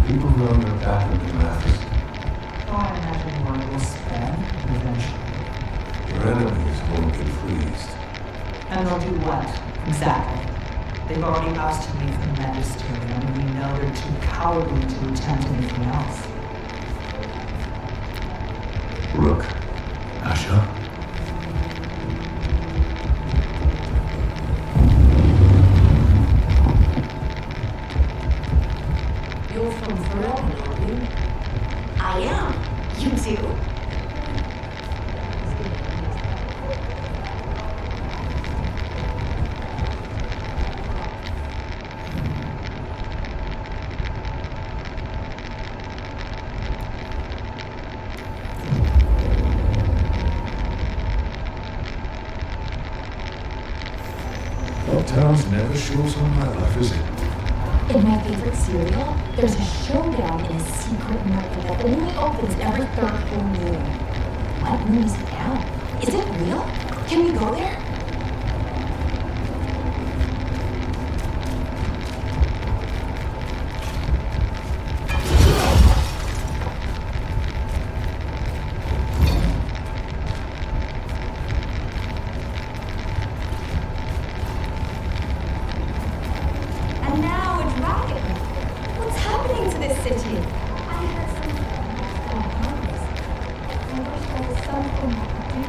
people know your path of Damascus. Oh, I imagine one will spread eventually. Your enemies won't be pleased. And they'll do what? Exactly. They've already ousted me from the magisterium, and we know they're too cowardly to attempt anything else. Rook. Asha. You're from Veilguard, aren't you? I am. You too. Well, town's never short on nightlife, is it? In my favorite cereal, there's a showdown in a secret market that only opens every third full moon. What moon is it now? Is it real? Can we go there? And now a dragon. What's happening to this city? I heard something about Crowmagnus. I wish there was something I could do.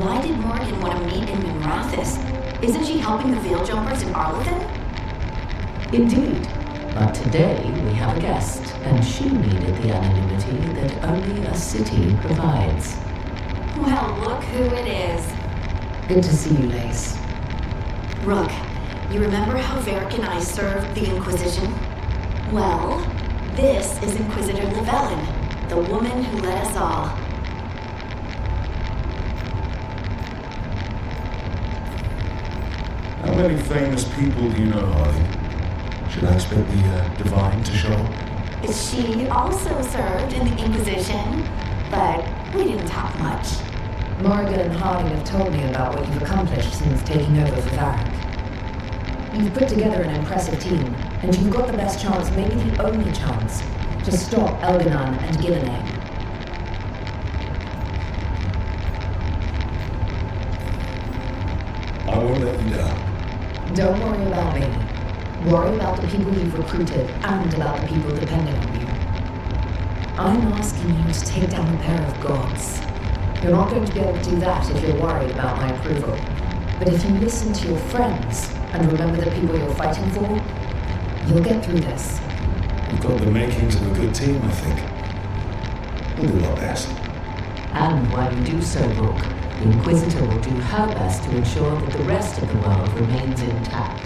Why did Morgan want to meet in Minrathis? Isn't she helping the Veil Jumpers in Arlothan? Indeed. But today we have a guest, and she needed the anonymity that only a city provides. Well, look who it is. Good to see you, Lace. Rook, you remember how Varric and I served the Inquisition? Well, this is Inquisitor Llewellyn, the woman who led us all. How many famous people do you know, Harley? Should I expect the Divine to show up? She also served in the Inquisition, but we didn't talk much. Morgan and Harding have told me about what you've accomplished since taking over for Varric. You've put together an impressive team, and you've got the best chance, maybe the only chance, to stop Elganon and Gillenay. I won't let you down. Don't worry about me. Worry about the people you've recruited and about the people depending on you. I'm asking you to take down a pair of gods. You're not going to be able to do that if you're worried about my approval. But if you listen to your friends and remember the people you're fighting for, you'll get through this. We've got the makings of a good team, I think. We'll do our best. And while you do so, Rook, the Inquisitor will do her best to ensure that the rest of the world remains intact.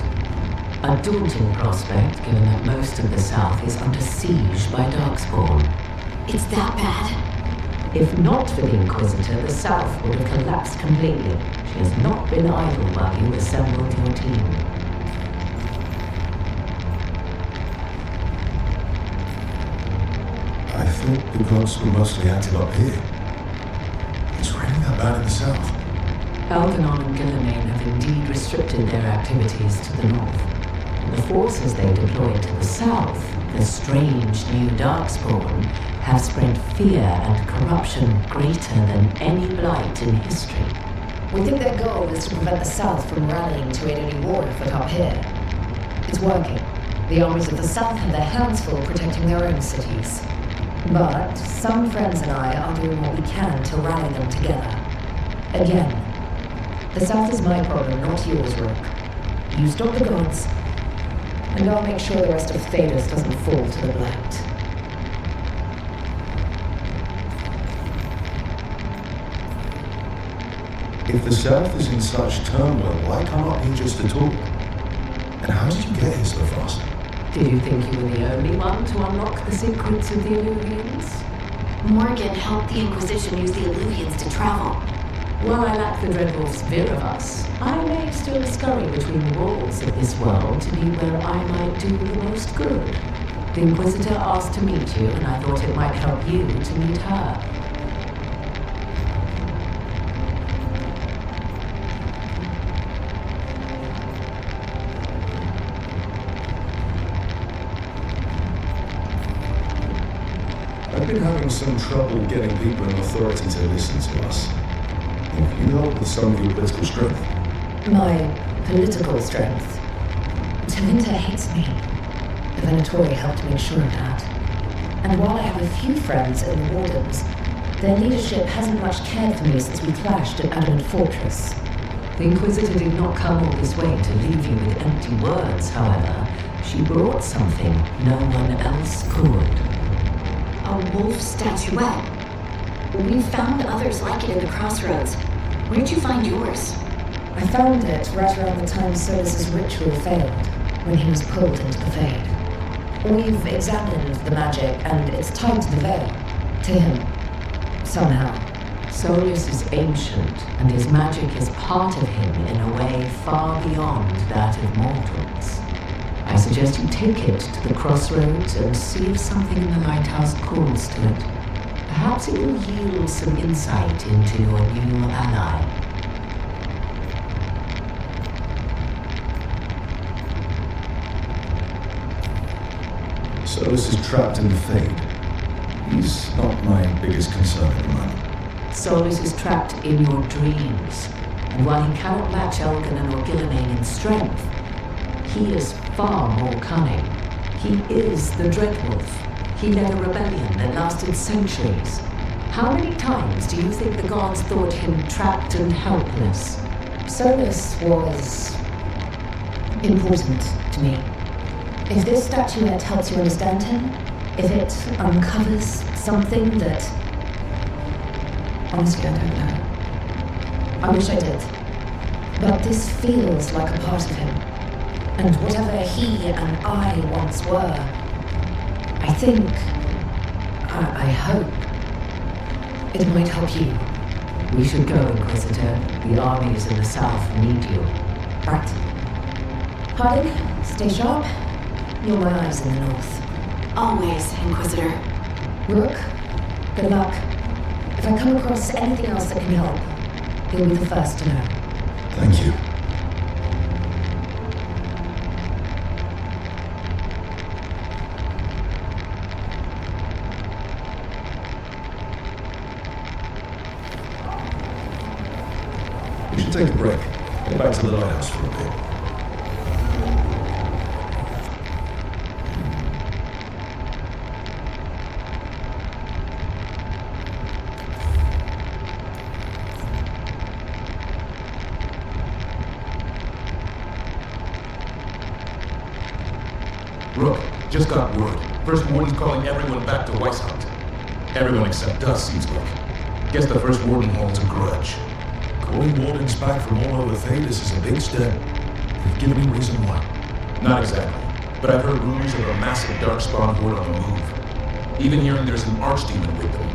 A daunting prospect, given that most of the South is under siege by Darkspawn. It's that bad? If not for the Inquisitor, the South would have collapsed completely. She has not been idle while you assembled your team. I thought the gods were mostly active up here. It's really that bad in the south. Elganon and Gillenay have indeed restricted their activities to the north. The forces they deployed to the south, the strange new Darkspawn, have spread fear and corruption greater than any blight in history. We think their goal is to prevent the South from rallying to aid any war effort up here. It's working. The armies of the South have their hands full protecting their own cities. But some friends and I are doing what we can to rally them together. Again, the South is my problem, not yours, Rook. You stop the gods, and I'll make sure the rest of Thalos doesn't fall to the blight. If the south is in such turmoil, why can't he just talk? And how did you get here so fast? Did you think you were the only one to unlock the secrets of the Illuvians? Morgan helped the Inquisition use the Illuvians to travel. While I lack the dreadful sphere of us, I may still scurry between the walls of this world to be where I might do the most good. The Inquisitor asked to meet you, and I thought it might help you to meet her. I've been having some trouble getting people in authority to listen to us. If you help with some of your political strength. My political strength. Taminta hates me. The Venatori helped make sure of that. And while I have a few friends in the Wardens, their leadership hasn't much cared for me since we clashed at Adamant Fortress. The Inquisitor did not come all this way to leave you with empty words, however. She brought something no one else could. A wolf statuette. We found others like it in the crossroads. Where'd you find yours? I found it right around the time Solus's ritual failed, when he was pulled into the Fade. We've examined the magic, and it's tied to the Veil. To him. Somehow. Solus is ancient, and his magic is part of him in a way far beyond that of mortals. I suggest you take it to the crossroads and see if something in the lighthouse calls to it. Perhaps it will yield some insight into your new ally. Solus is trapped in the Fade. He's not my biggest concern at the moment. Solus is trapped in your dreams, and while he cannot match Elgin or Gillenane in strength, he is far more cunning. He is the Dreadwolf. He led a rebellion that lasted centuries. How many times do you think the gods thought him trapped and helpless? Solus was important to me. If this statuette helps you understand him, if it uncovers something that... Honestly, I don't know. I wish I did. But this feels like a part of him. And whatever he and I once were, I think, I hope, it might help you. We should go, Inquisitor. The armies in the south need you. Right. Harding, stay sharp. You're my eyes in the north. Always, Inquisitor. Rook, good luck. If I come across anything else that can help, you'll be the first to know. Thank you. We should take a break. Go back to the lighthouse for a bit. Rook, just got word. First Warden's calling everyone back to Weishaupt. Everyone except us, seems like. Guess the First Warden holds a grudge. Calling wardens back from all over Thedas is a big step. They've given me reason why. Not exactly, but I've heard rumors of a massive darkspawn horde on the move. Even hearing there's an archdemon with them.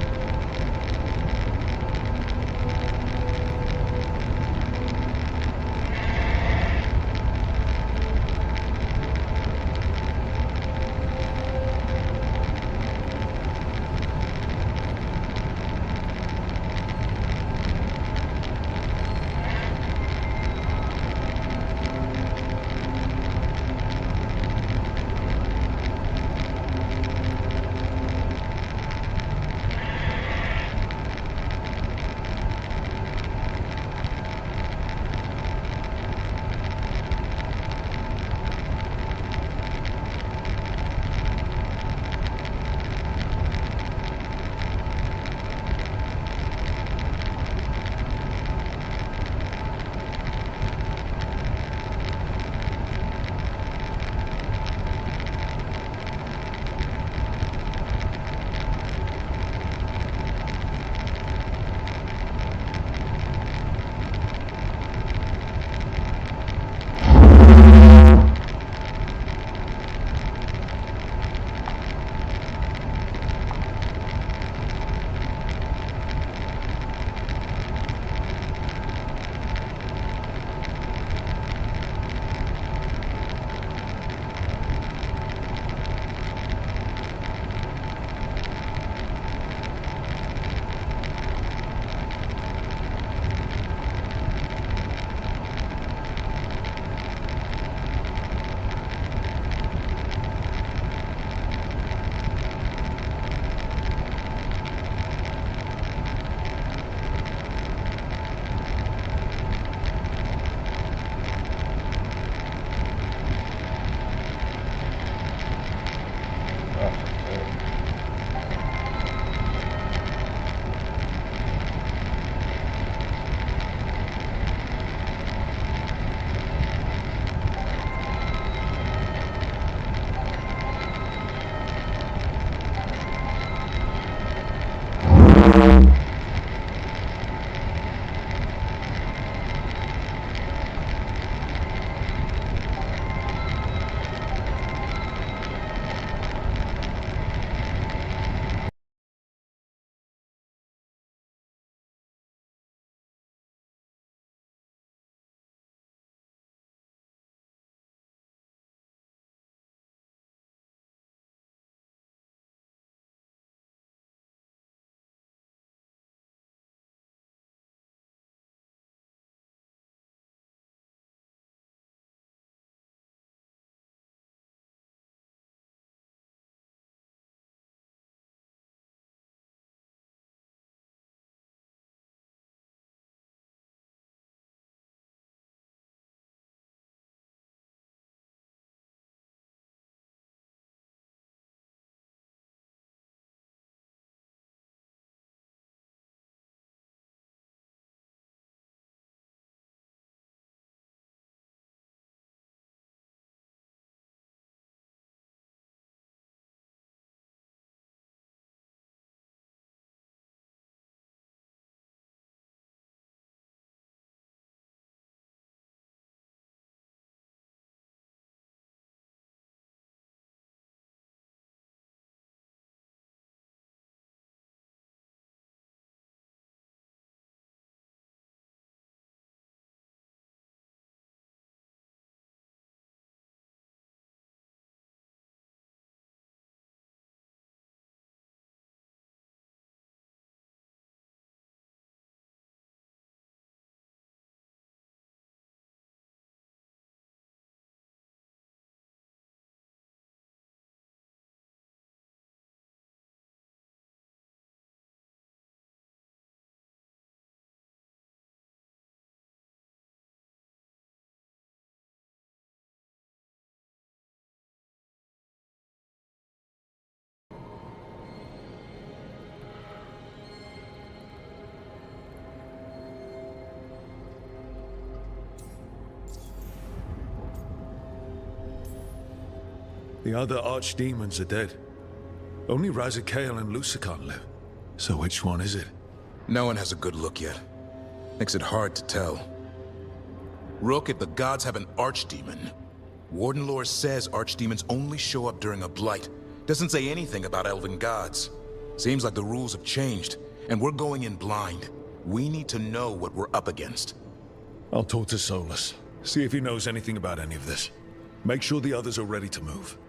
The other archdemons are dead. Only Razakale and Lucican live. So which one is it? No one has a good look yet. Makes it hard to tell. Rook, if the gods have an archdemon, Warden lore says archdemons only show up during a blight. Doesn't say anything about elven gods. Seems like the rules have changed, and we're going in blind. We need to know what we're up against. I'll talk to Solus. See if he knows anything about any of this. Make sure the others are ready to move.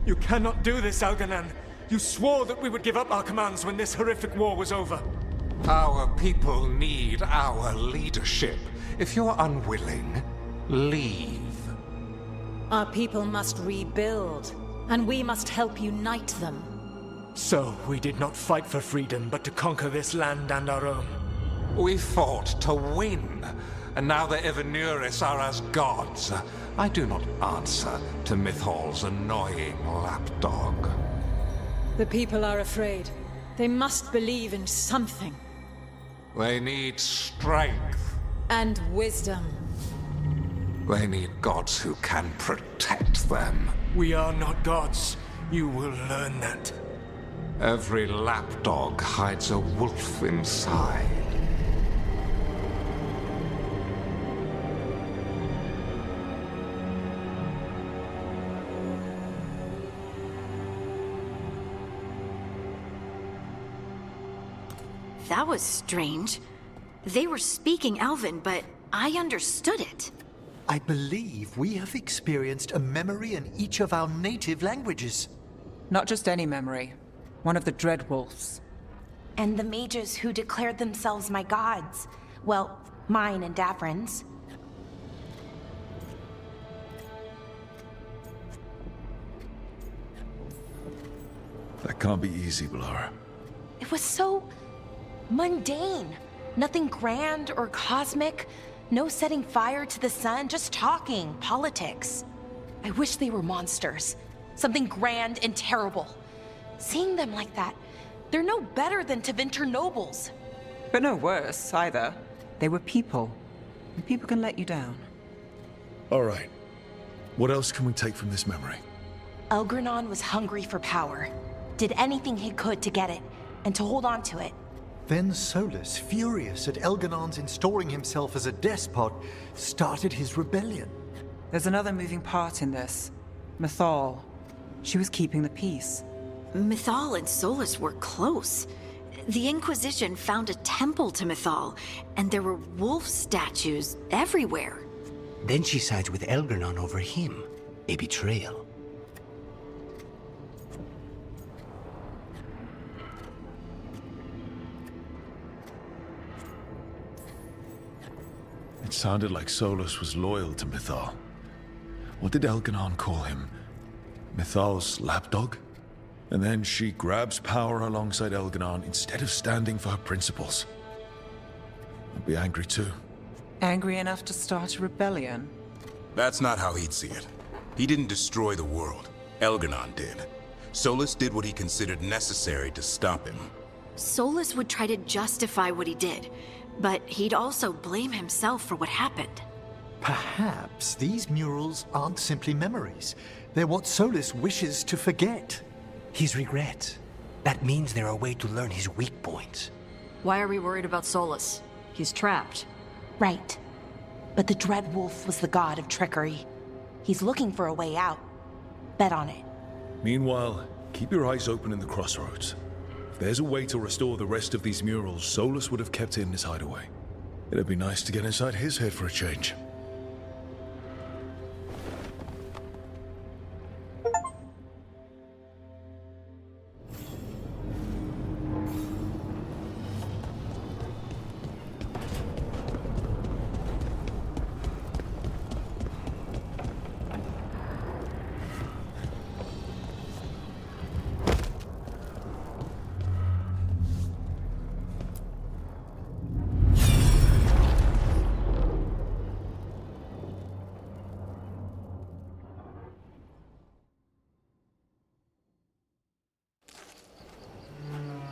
You cannot do this, Algernon. You swore that we would give up our commands when this horrific war was over. Our people need our leadership. If you're unwilling, leave. Our people must rebuild, and we must help unite them. So, we did not fight for freedom, but to conquer this land and our own. We fought to win, and now the Evenuris are as gods. I do not answer to Mythal's annoying lapdog. The people are afraid. They must believe in something. They need strength. And wisdom. They need gods who can protect them. We are not gods. You will learn that. Every lapdog hides a wolf inside. That was strange. They were speaking Elven, but I understood it. I believe we have experienced a memory in each of our native languages. Not just any memory. One of the Dread Wolves. And the mages who declared themselves my gods. Well, mine and Davrin's. That can't be easy, Blara. It was so mundane. Nothing grand or cosmic. No setting fire to the sun, just talking, politics. I wish they were monsters. Something grand and terrible. Seeing them like that, they're no better than Tevinter nobles. But no worse, either. They were people. And people can let you down. All right. What else can we take from this memory? Elgranon was hungry for power. Did anything he could to get it, and to hold on to it. Then Solus, furious at Elganon's installing himself as a despot, started his rebellion. There's another moving part in this. Mythal. She was keeping the peace. Mythal and Solus were close. The Inquisition found a temple to Mythal, and there were wolf statues everywhere. Then she sides with Elgranon over him. A betrayal. It sounded like Solus was loyal to Mythal. What did Elganon call him? Mythal's lapdog? And then she grabs power alongside Elganon instead of standing for her principles. I'd be angry too. Angry enough to start a rebellion? That's not how he'd see it. He didn't destroy the world. Elganon did. Solus did what he considered necessary to stop him. Solus would try to justify what he did, but he'd also blame himself for what happened. Perhaps these murals aren't simply memories. They're what Solus wishes to forget. His regrets. That means they're a way to learn his weak points. Why are we worried about Solus? He's trapped. Right. But the Dread Wolf was the god of trickery. He's looking for a way out. Bet on it. Meanwhile, keep your eyes open in the crossroads. If there's a way to restore the rest of these murals, Solus would have kept it in his hideaway. It'd be nice to get inside his head for a change.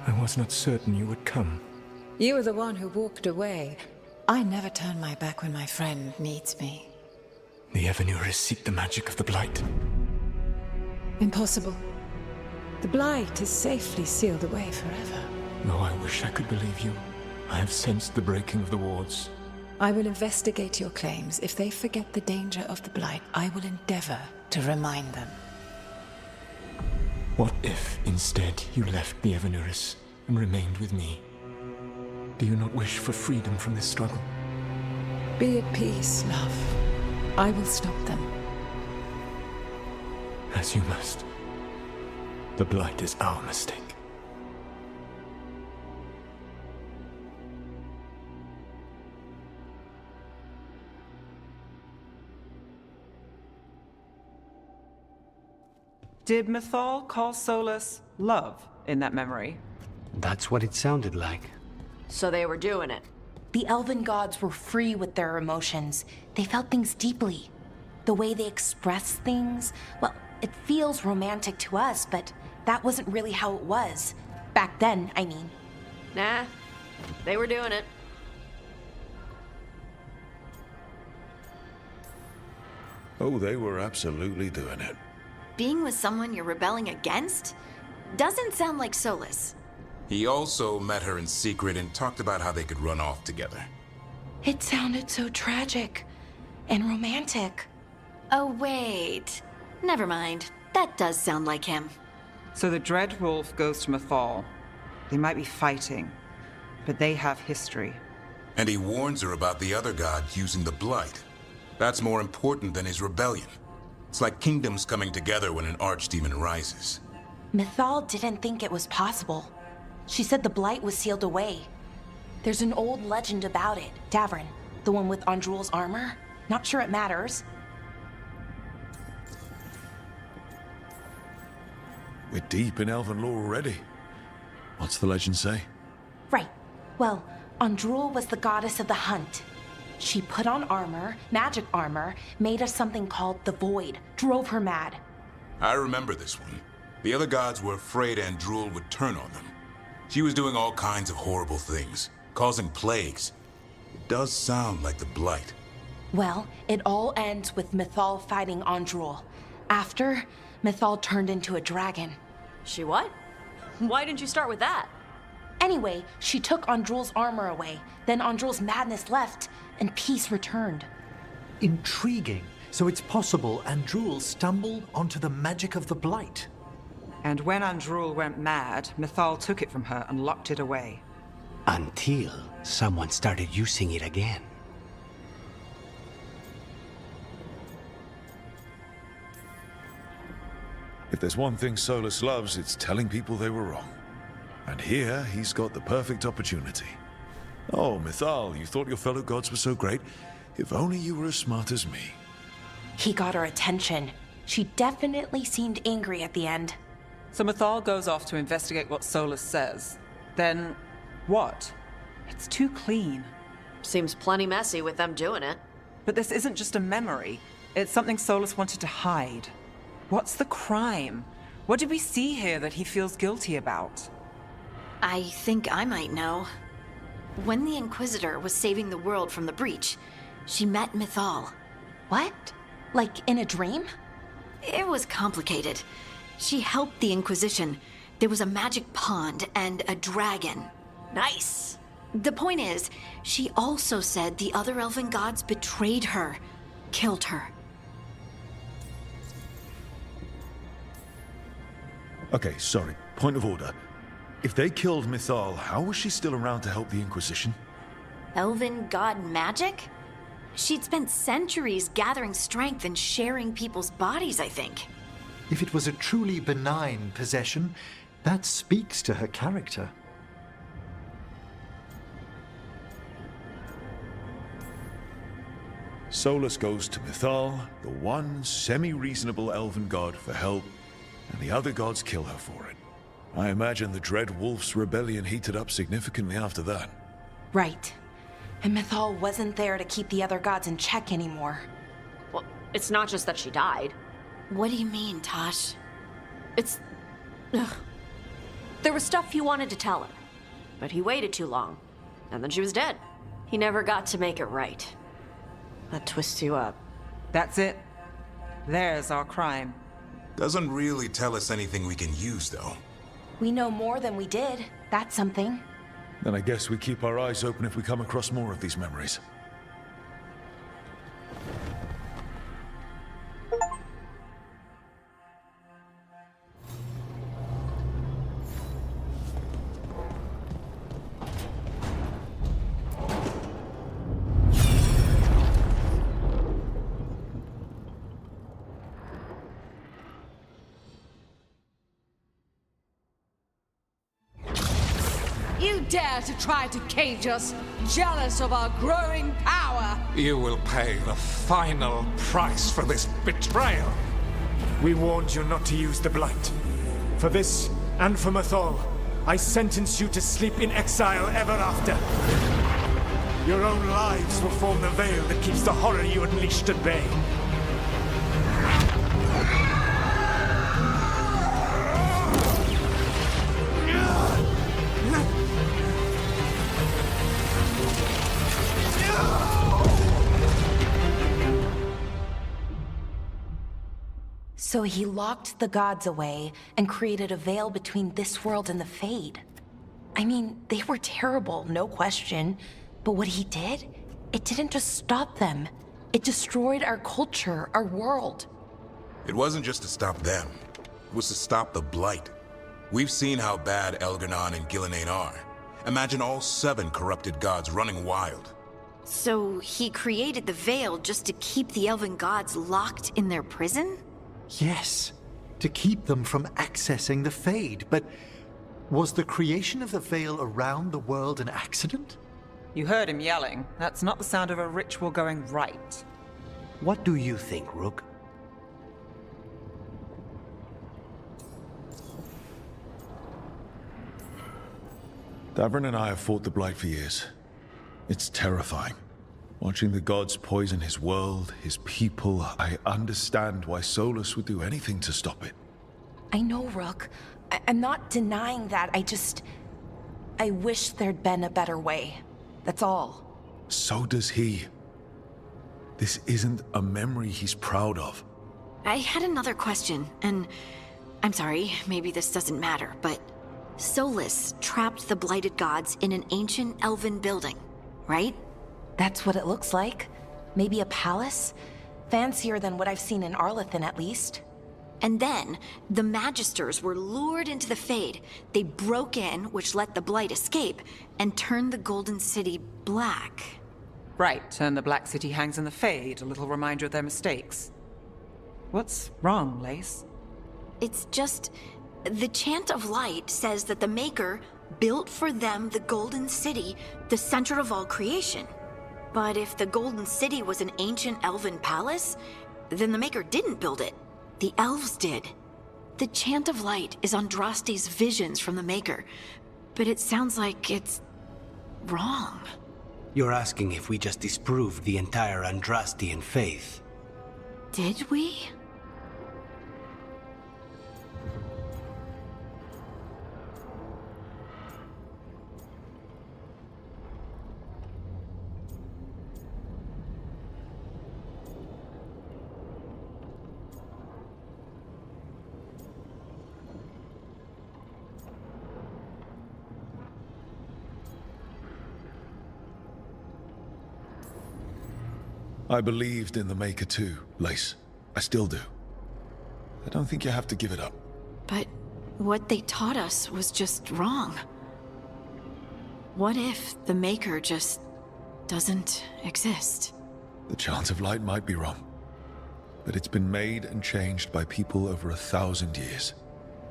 I was not certain you would come. You were the one who walked away. I never turn my back when my friend needs me. The Evenuris seek the magic of the Blight. Impossible. The Blight is safely sealed away forever. Though I wish I could believe you. I have sensed the breaking of the wards. I will investigate your claims. If they forget the danger of the Blight, I will endeavor to remind them. What if, instead, you left the Evenuris and remained with me? Do you not wish for freedom from this struggle? Be at peace, love. I will stop them. As you must. The Blight is our mistake. Did Mythal call Solus love in that memory? That's what it sounded like. So they were doing it. The elven gods were free with their emotions. They felt things deeply. The way they express things, well, it feels romantic to us, but that wasn't really how it was. Back then, I mean. Nah, they were doing it. Oh, they were absolutely doing it. Being with someone you're rebelling against? Doesn't sound like Solus. He also met her in secret and talked about how they could run off together. It sounded so tragic and romantic. Oh, wait. Never mind. That does sound like him. So the Dread Wolf goes to Mythal. They might be fighting, but they have history. And he warns her about the other god using the Blight. That's more important than his rebellion. It's like kingdoms coming together when an archdemon rises. Mythal didn't think it was possible. She said the Blight was sealed away. There's an old legend about it. Davrin, the one with Andrul's armor. Not sure it matters. We're deep in elven lore already. What's the legend say? Right. Well, Andrul was the goddess of the hunt. She put on armor, magic armor, made us something called the Void, drove her mad. I remember this one. The other gods were afraid Andrul would turn on them. She was doing all kinds of horrible things, causing plagues. It does sound like the Blight. Well, it all ends with Mythal fighting Andrul. After, Mythal turned into a dragon. She what? Why didn't you start with that? Anyway, she took Andrul's armor away. Then Andrul's madness left, and peace returned. Intriguing. So it's possible Andrul stumbled onto the magic of the Blight. And when Andrul went mad, Mythal took it from her and locked it away. Until someone started using it again. If there's one thing Solus loves, it's telling people they were wrong. And here, he's got the perfect opportunity. Oh, Mythal, you thought your fellow gods were so great. If only you were as smart as me. He got her attention. She definitely seemed angry at the end. So Mythal goes off to investigate what Solus says. Then, what? It's too clean. Seems plenty messy with them doing it. But this isn't just a memory. It's something Solus wanted to hide. What's the crime? What did we see here that he feels guilty about? I think I might know. When the Inquisitor was saving the world from the breach, she met Mythal. What? Like in a dream? It was complicated. She helped the Inquisition. There was a magic pond and a dragon. Nice. The point is, she also said the other elven gods betrayed her, killed her. Okay, sorry. Point of order. If they killed Mythal, how was she still around to help the Inquisition? Elven god magic? She'd spent centuries gathering strength and sharing people's bodies, I think. If it was a truly benign possession, that speaks to her character. Solus goes to Mythal, the one semi-reasonable elven god, for help, and the other gods kill her for it. I imagine the Dread Wolf's rebellion heated up significantly after that. Right. And Mythal wasn't there to keep the other gods in check anymore. Well, it's not just that she died. What do you mean, Tosh? It's... Ugh. There was stuff he wanted to tell her, but he waited too long, and then she was dead. He never got to make it right. That twists you up. That's it. There's our crime. Doesn't really tell us anything we can use, though. We know more than we did. That's something. Then I guess we keep our eyes open if we come across more of these memories. dare to try to cage us, jealous of our growing power. You will pay the final price for this betrayal. We warned you not to use the Blight. For this, and for Mythal, I sentence you to sleep in exile ever after. Your own lives will form the veil that keeps the horror you unleashed at bay. So he locked the gods away and created a veil between this world and the Fade. I mean, they were terrible, no question. But what he did, it didn't just stop them. It destroyed our culture, our world. It wasn't just to stop them. It was to stop the Blight. We've seen how bad Elganon and Gillenane are. Imagine all 7 corrupted gods running wild. So he created the Veil just to keep the elven gods locked in their prison? Yes, to keep them from accessing the Fade. But was the creation of the Veil around the world an accident? You heard him yelling. That's not the sound of a ritual going right. What do you think, Rook? Davrin and I have fought the Blight for years. It's terrifying. Watching the gods poison his world, his people, I understand why Solus would do anything to stop it. I know, Rook. I'm not denying that. I wish there'd been a better way. That's all. So does he. This isn't a memory he's proud of. I had another question, and I'm sorry, maybe this doesn't matter, but Solus trapped the blighted gods in an ancient elven building, right? That's what it looks like. Maybe a palace? Fancier than what I've seen in Arlethan, at least. And then, the Magisters were lured into the Fade. They broke in, which let the Blight escape, and turned the Golden City black. Right, and the Black City hangs in the Fade, a little reminder of their mistakes. What's wrong, Lace? It's just... the Chant of Light says that the Maker built for them the Golden City, the center of all creation. But if the Golden City was an ancient elven palace, then the Maker didn't build it. The elves did. The Chant of Light is Andraste's visions from the Maker, but it sounds like it's wrong. You're asking if we just disproved the entire Andrastian faith. Did we? I believed in the Maker too, Lace. I still do. I don't think you have to give it up. But what they taught us was just wrong. What if the Maker just doesn't exist? The Chant of Light might be wrong, but it's been made and changed by people over 1,000 years.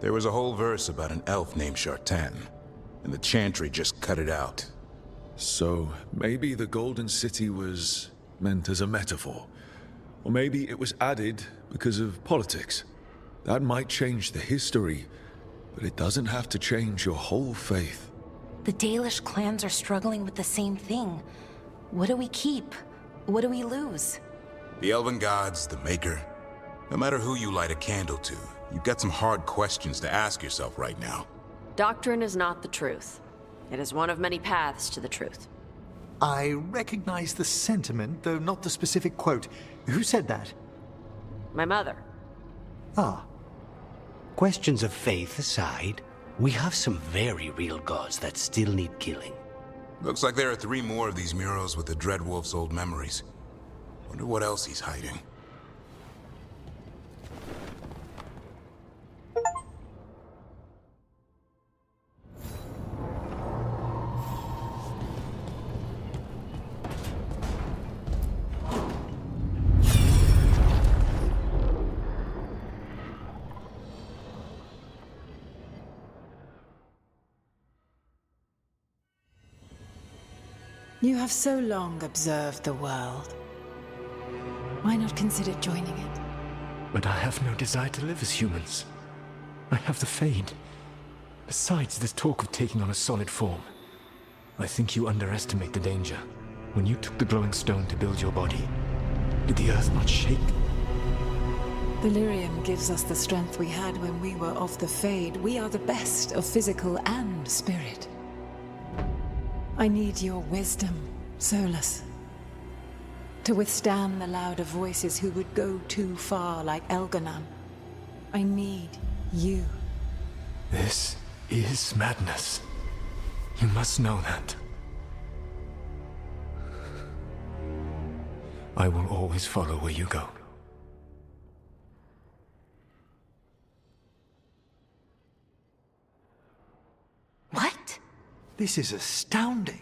There was a whole verse about an elf named Shartan, and the Chantry just cut it out. So maybe the Golden City was meant as a metaphor. Or maybe it was added because of politics. That might change the history, but it doesn't have to change your whole faith. The Dalish clans are struggling with the same thing. What do we keep? What do we lose? The Elven Gods, the Maker. No matter who you light a candle to, you've got some hard questions to ask yourself right now. Doctrine is not the truth. It is one of many paths to the truth. I recognize the sentiment, though not the specific quote. Who said that? My mother. Ah. Questions of faith aside, we have some very real gods that still need killing. Looks like there are 3 more of these murals with the Dreadwolf's old memories. Wonder what else he's hiding. You have so long observed the world. Why not consider joining it? But I have no desire to live as humans. I have the Fade. Besides, this talk of taking on a solid form. I think you underestimate the danger. When you took the glowing stone to build your body, did the earth not shake? The lyrium gives us the strength we had when we were of the Fade. We are the best of physical and spirit. I need your wisdom, Solus. To withstand the louder voices who would go too far like Elganon. I need you. This is madness. You must know that. I will always follow where you go. What? This is astounding.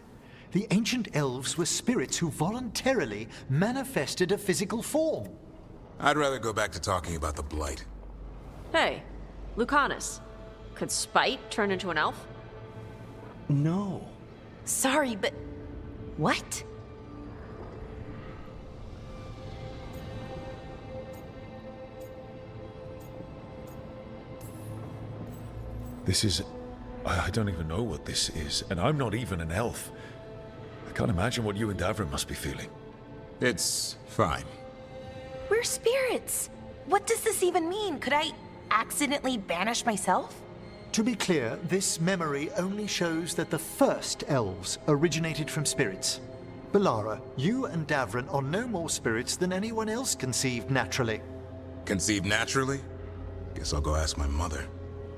The ancient elves were spirits who voluntarily manifested a physical form. I'd rather go back to talking about the Blight. Hey, Lucanus. Could Spite turn into an elf? No. Sorry, but... what? This is... I don't even know what this is, and I'm not even an elf. I can't imagine what you and Davrin must be feeling. It's fine. We're spirits. What does this even mean? Could I accidentally banish myself? To be clear, this memory only shows that the first elves originated from spirits. Balara, you and Davrin are no more spirits than anyone else conceived naturally. Conceived naturally? Guess I'll go ask my mother.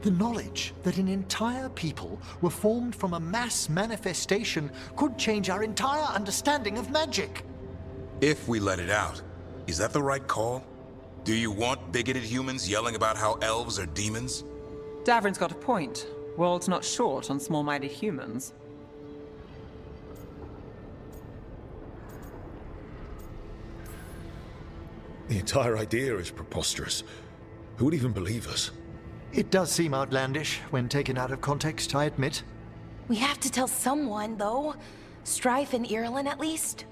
The knowledge that an entire people were formed from a mass manifestation could change our entire understanding of magic. If we let it out, is that the right call? Do you want bigoted humans yelling about how elves are demons? Davrin's got a point. World's not short on small-minded humans. The entire idea is preposterous. Who would even believe us? It does seem outlandish when taken out of context, I admit. We have to tell someone, though. Strife and Irulan, at least.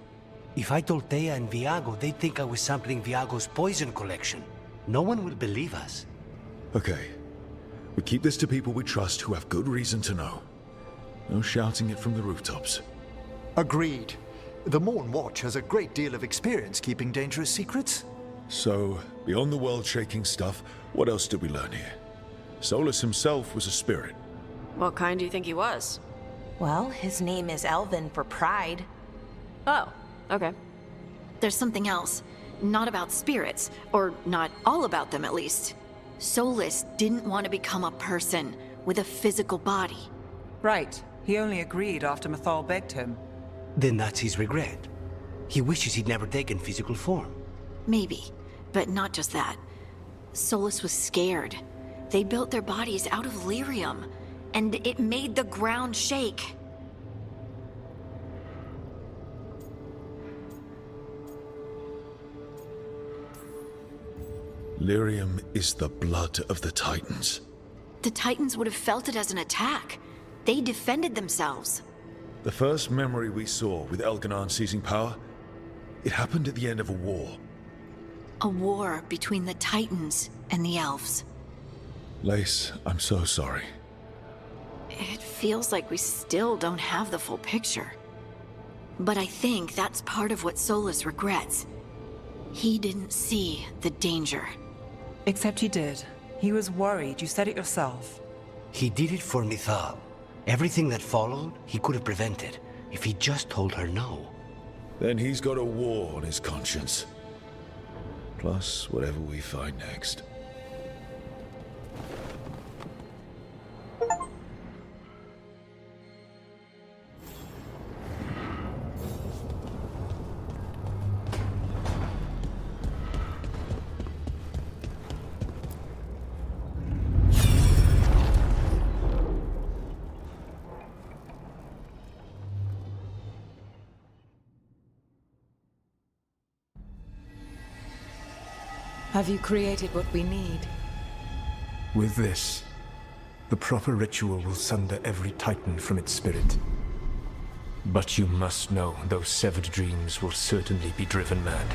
If I told Thea and Viago, they'd think I was sampling Viago's poison collection. No one will believe us. Okay. We keep this to people we trust who have good reason to know. No shouting it from the rooftops. Agreed. The Morn Watch has a great deal of experience keeping dangerous secrets. So, beyond the world-shaking stuff, what else did we learn here? Solus himself was a spirit. What kind do you think he was? Well, his name is Elven for pride. Oh, okay. There's something else. Not about spirits, or not all about them at least. Solus didn't want to become a person with a physical body. Right. He only agreed after Mythal begged him. Then that's his regret. He wishes he'd never taken physical form. Maybe, but not just that. Solus was scared. They built their bodies out of lyrium, and it made the ground shake. Lyrium is the blood of the Titans. The Titans would have felt it as an attack. They defended themselves. The first memory we saw with Elganon seizing power, it happened at the end of a war. A war between the Titans and the elves. Lace, I'm so sorry. It feels like we still don't have the full picture. But I think that's part of what Solus regrets. He didn't see the danger. Except he did. He was worried. You said it yourself. He did it for Mythal. Everything that followed, he could have prevented, if he just told her no. Then he's got a war on his conscience. Plus, whatever we find next. Have you created what we need? With this, the proper ritual will sunder every Titan from its spirit. But you must know those severed dreams will certainly be driven mad.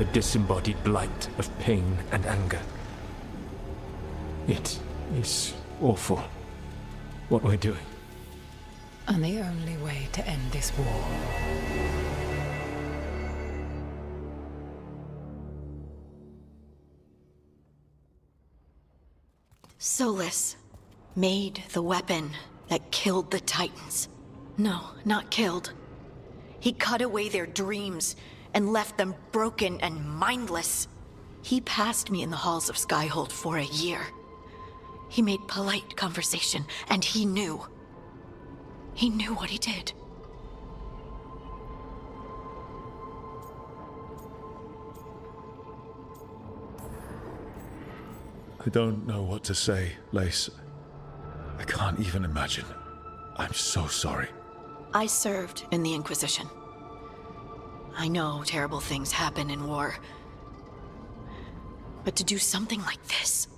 A disembodied blight of pain and anger. It is awful what we're doing. And the only way to end this war. Solus made the weapon that killed the Titans. No, not killed. He cut away their dreams and left them broken and mindless. He passed me in the halls of Skyhold for a year. He made polite conversation, and he knew. He knew what he did. I don't know what to say, Lace. I can't even imagine. I'm so sorry. I served in the Inquisition. I know terrible things happen in war. But to do something like this...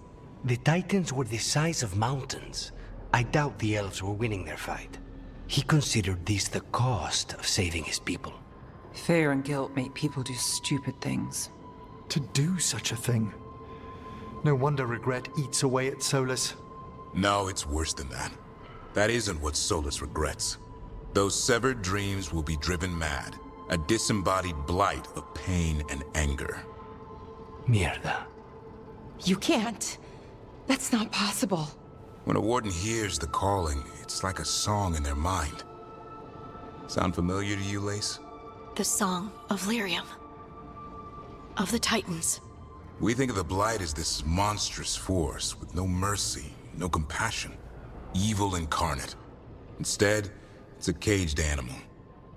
The Titans were the size of mountains. I doubt the elves were winning their fight. He considered this the cost of saving his people. Fear and guilt make people do stupid things. To do such a thing. No wonder regret eats away at Solus. No, it's worse than that. That isn't what Solus regrets. Those severed dreams will be driven mad. A disembodied blight of pain and anger. Mierda. You can't. That's not possible. When a warden hears the calling, it's like a song in their mind. Sound familiar to you, Lace? The Song of Lyrium. Of the Titans. We think of the Blight as this monstrous force with no mercy, no compassion. Evil incarnate. Instead, it's a caged animal.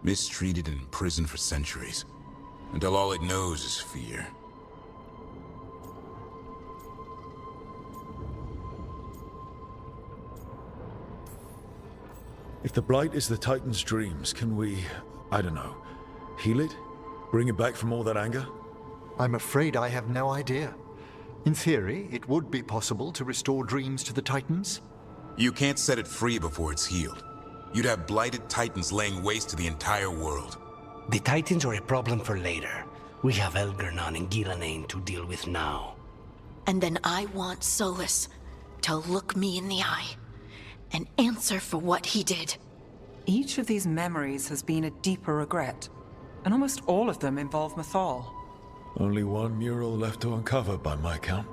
Mistreated and imprisoned for centuries. Until all it knows is fear. If the Blight is the Titan's dreams, can we, I don't know, heal it? Bring it back from all that anger? I'm afraid I have no idea. In theory, it would be possible to restore dreams to the Titans. You can't set it free before it's healed. You'd have blighted Titans laying waste to the entire world. The Titans are a problem for later. We have Elgernon and Ghilanane to deal with now. And then I want Solus to look me in the eye and answer for what he did. Each of these memories has been a deeper regret, and almost all of them involve Mythal. Only one mural left to uncover by my count.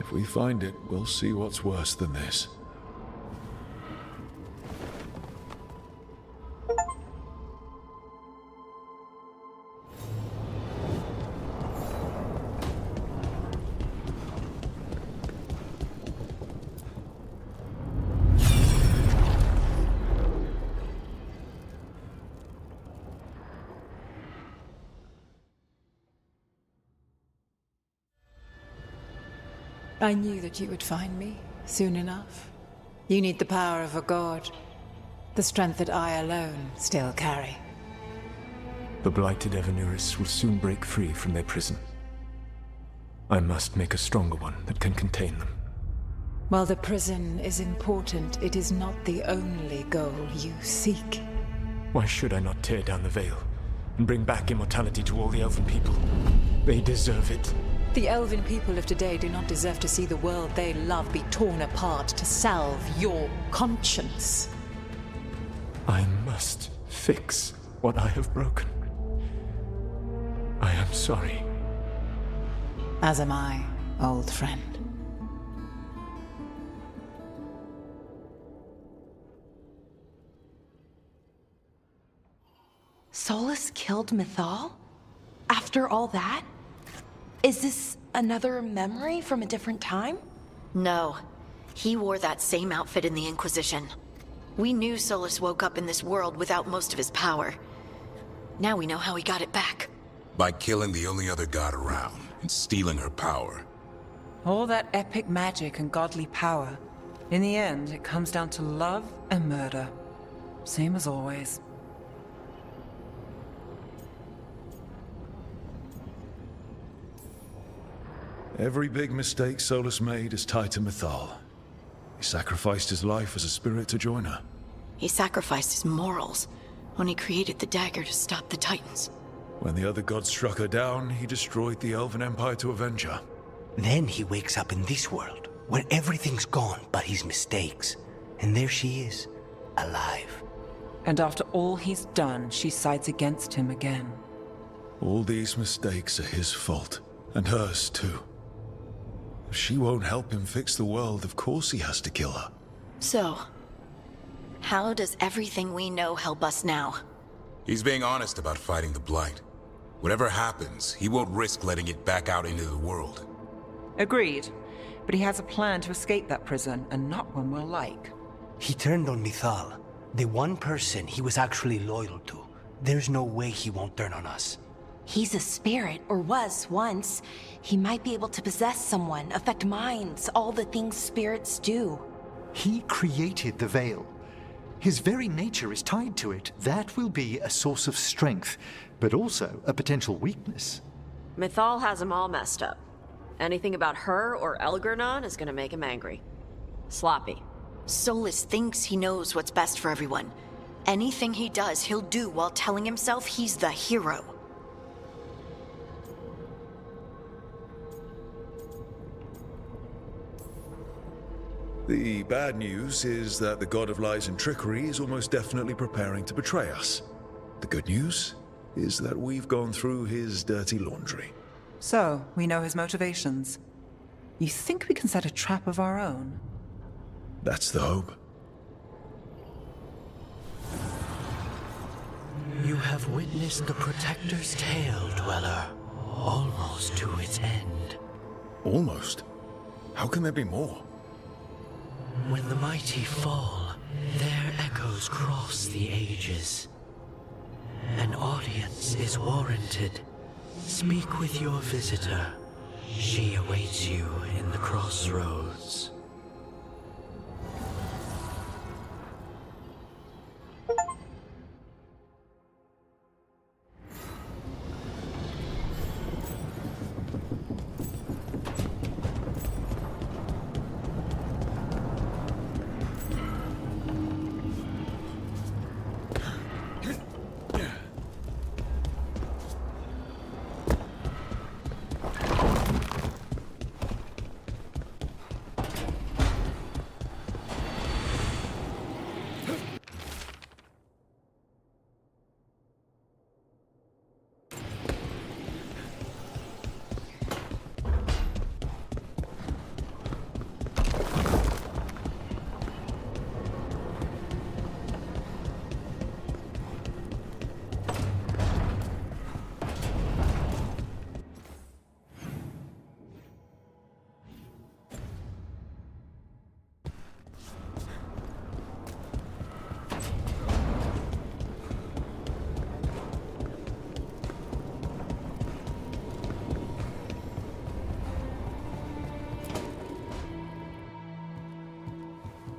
If we find it, we'll see what's worse than this. I knew that you would find me soon enough. You need the power of a god, the strength that I alone still carry. The blighted Evanuris will soon break free from their prison. I must make a stronger one that can contain them. While the prison is important, it is not the only goal you seek. Why should I not tear down the veil and bring back immortality to all the Elven people? They deserve it. The Elven people of today do not deserve to see the world they love be torn apart to salve your conscience. I must fix what I have broken. I am sorry. As am I, old friend. Solus killed Mythal? After all that? Is this another memory from a different time? No. He wore that same outfit in the Inquisition. We knew Solus woke up in this world without most of his power. Now we know how he got it back. By killing the only other god around and stealing her power. All that epic magic and godly power. In the end, it comes down to love and murder. Same as always. Every big mistake Solus made is tied to Mythal. He sacrificed his life as a spirit to join her. He sacrificed his morals when he created the dagger to stop the Titans. When the other gods struck her down, he destroyed the Elven Empire to avenge her. Then he wakes up in this world, where everything's gone but his mistakes. And there she is, alive. And after all he's done, she sides against him again. All these mistakes are his fault, and hers too. If she won't help him fix the world, of course he has to kill her. So, how does everything we know help us now? He's being honest about fighting the Blight. Whatever happens, he won't risk letting it back out into the world. Agreed. But he has a plan to escape that prison, and not one we'll like. He turned on Mythal, the one person he was actually loyal to. There's no way he won't turn on us. He's a spirit, or was once. He might be able to possess someone, affect minds, all the things spirits do. He created the Veil. His very nature is tied to it. That will be a source of strength, but also a potential weakness. Mythal has him all messed up. Anything about her or Elgernon is gonna make him angry. Sloppy. Solus thinks he knows what's best for everyone. Anything he does, he'll do while telling himself he's the hero. The bad news is that the god of lies and trickery is almost definitely preparing to betray us. The good news is that we've gone through his dirty laundry. So, we know his motivations. You think we can set a trap of our own? That's the hope. You have witnessed the Protector's tale, Dweller, almost to its end. Almost? How can there be more? When the mighty fall, their echoes cross the ages. An audience is warranted. Speak with your visitor. She awaits you in the crossroads.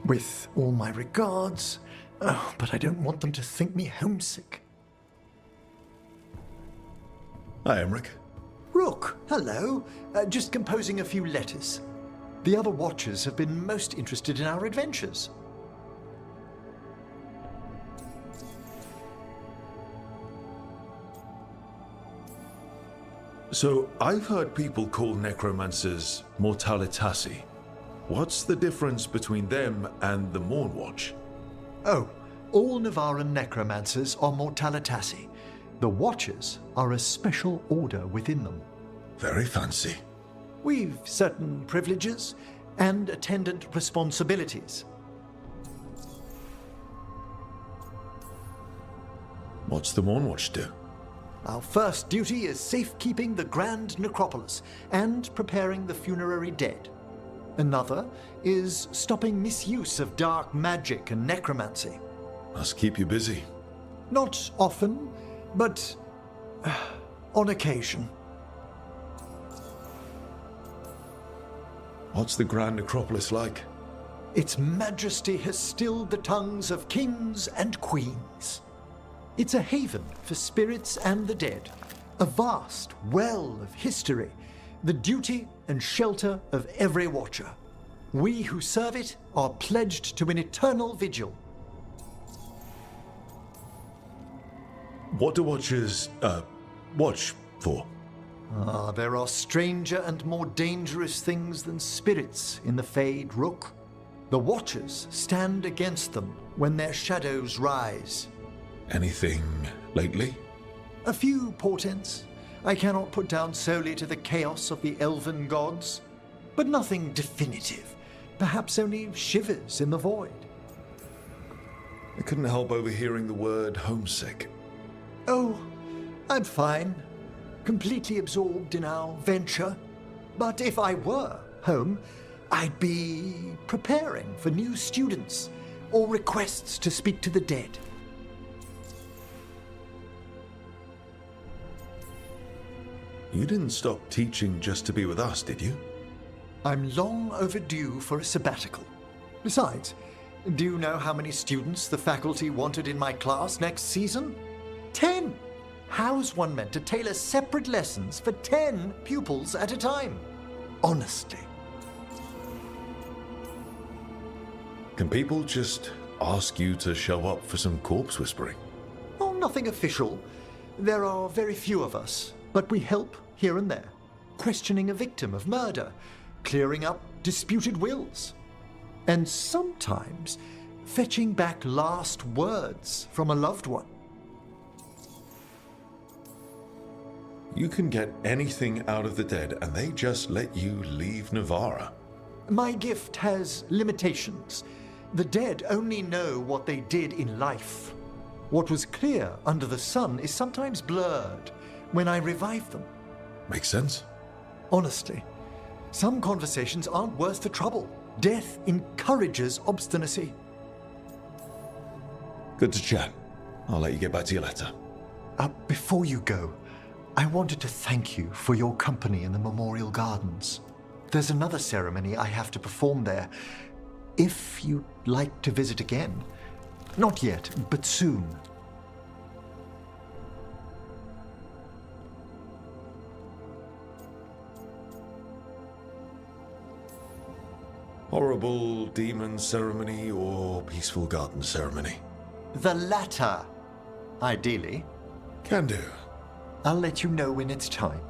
With all my regards, but I don't want them to think me homesick. Hi, Emmerich. Rook, hello. Just composing a few letters. The other Watchers have been most interested in our adventures. So, I've heard people call necromancers mortalitasi. What's the difference between them and the Mornwatch? Oh, all Navaran necromancers are mortalitasi. The Watchers are a special order within them. Very fancy. We've certain privileges and attendant responsibilities. What's the Mornwatch do? Our first duty is safekeeping the Grand Necropolis and preparing the funerary dead. Another is stopping misuse of dark magic and necromancy. Must keep you busy. Not often, but on occasion. What's the Grand Necropolis like? Its Majesty has stilled the tongues of kings and queens. It's a haven for spirits and the dead, a vast well of history, the duty and shelter of every Watcher. We who serve it are pledged to an eternal vigil. What do Watchers, watch for? There are stranger and more dangerous things than spirits in the Fade, Rook. The Watchers stand against them when their shadows rise. Anything lately? A few portents I cannot put down solely to the chaos of the elven gods, but nothing definitive. Perhaps only shivers in the void. I couldn't help overhearing the word homesick. Oh, I'm fine. Completely absorbed in our venture. But if I were home, I'd be preparing for new students or requests to speak to the dead. You didn't stop teaching just to be with us, did you? I'm long overdue for a sabbatical. Besides, do you know how many students the faculty wanted in my class next season? 10! How's one meant to tailor separate lessons for 10 pupils at a time? Honestly. Can people just ask you to show up for some corpse whispering? Oh, nothing official. There are very few of us, but we help here and there. Questioning a victim of murder, clearing up disputed wills, and sometimes fetching back last words from a loved one. You can get anything out of the dead and they just let you leave Navarra. My gift has limitations. The dead only know what they did in life. What was clear under the sun is sometimes blurred when I revive them. Makes sense. Honestly, some conversations aren't worth the trouble. Death encourages obstinacy. Good to chat. I'll let you get back to your letter. Before you go, I wanted to thank you for your company in the Memorial Gardens. There's another ceremony I have to perform there. If you'd like to visit again. Not yet, but soon. Horrible demon ceremony or peaceful garden ceremony? The latter, ideally. Can do. I'll let you know when it's time.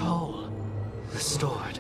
soul restored.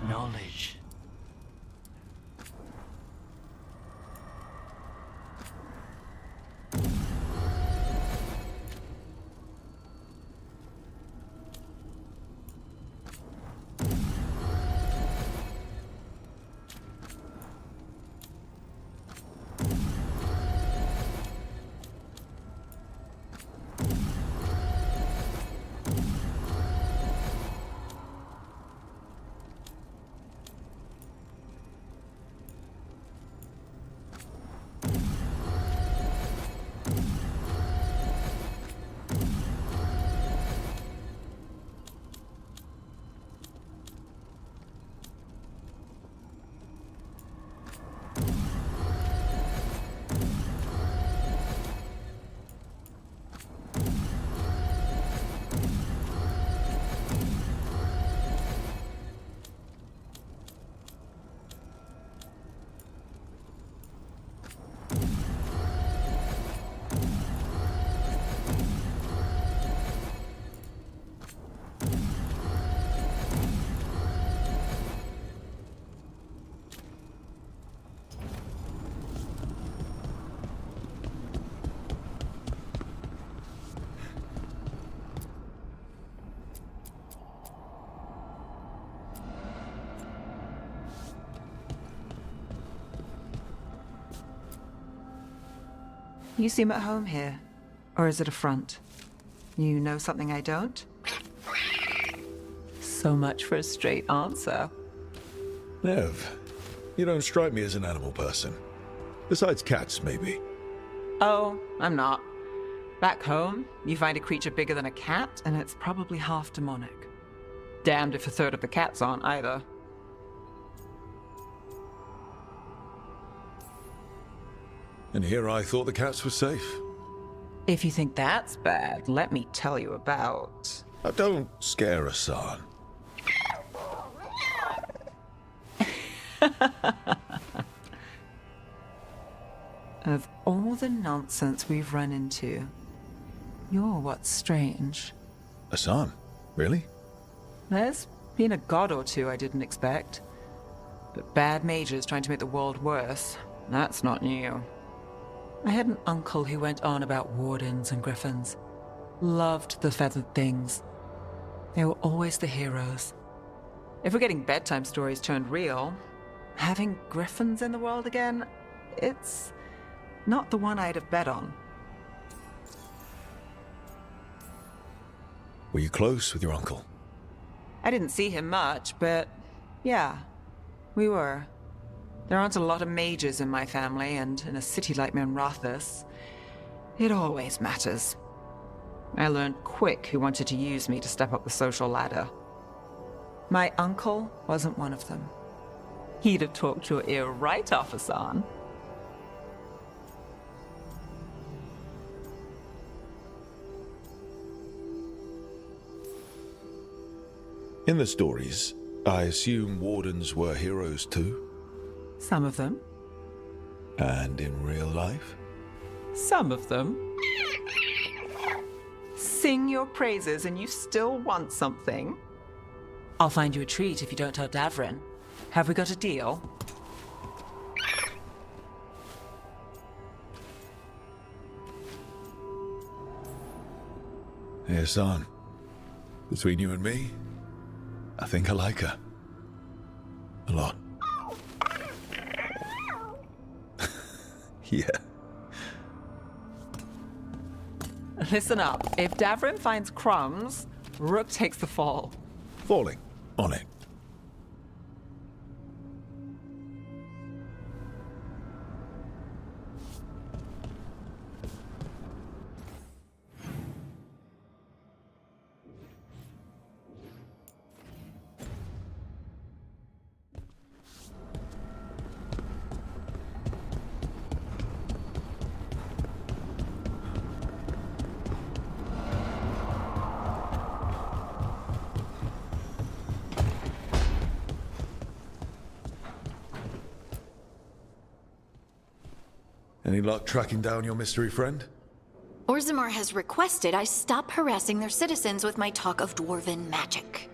Knowledge. You seem at home here. Or is it a front? You know something I don't? So much for a straight answer. Nev, you don't strike me as an animal person. Besides cats, maybe. Oh, I'm not. Back home, you find a creature bigger than a cat, and it's probably half demonic. Damned if a third of the cats aren't either. And here I thought the cats were safe. If you think that's bad, let me tell you about... Don't scare us, son. Of all the nonsense we've run into, you're what's strange. Hassan? Really? There's been a god or two I didn't expect. But bad mages trying to make the world worse, that's not new. I had an uncle who went on about wardens and griffins. Loved the feathered things. They were always the heroes. If we're getting bedtime stories turned real, having griffins in the world again, it's not the one I'd have bet on. Were you close with your uncle? I didn't see him much, but yeah, we were. There aren't a lot of mages in my family, and in a city like Minrathous, it always matters. I learned quick who wanted to use me to step up the social ladder. My uncle wasn't one of them. He'd have talked your ear right off, Hassan. In the stories, I assume wardens were heroes too? Some of them. And in real life? Some of them. Sing your praises and you still want something? I'll find you a treat if you don't tell Davrin. Have we got a deal? Hey, son. Between you and me, I think I like her. A lot. Yeah. Listen up. If Davrin finds crumbs, Rook takes the fall. Falling. On it. Any luck tracking down your mystery friend? Orzammar has requested I stop harassing their citizens with my talk of dwarven magic.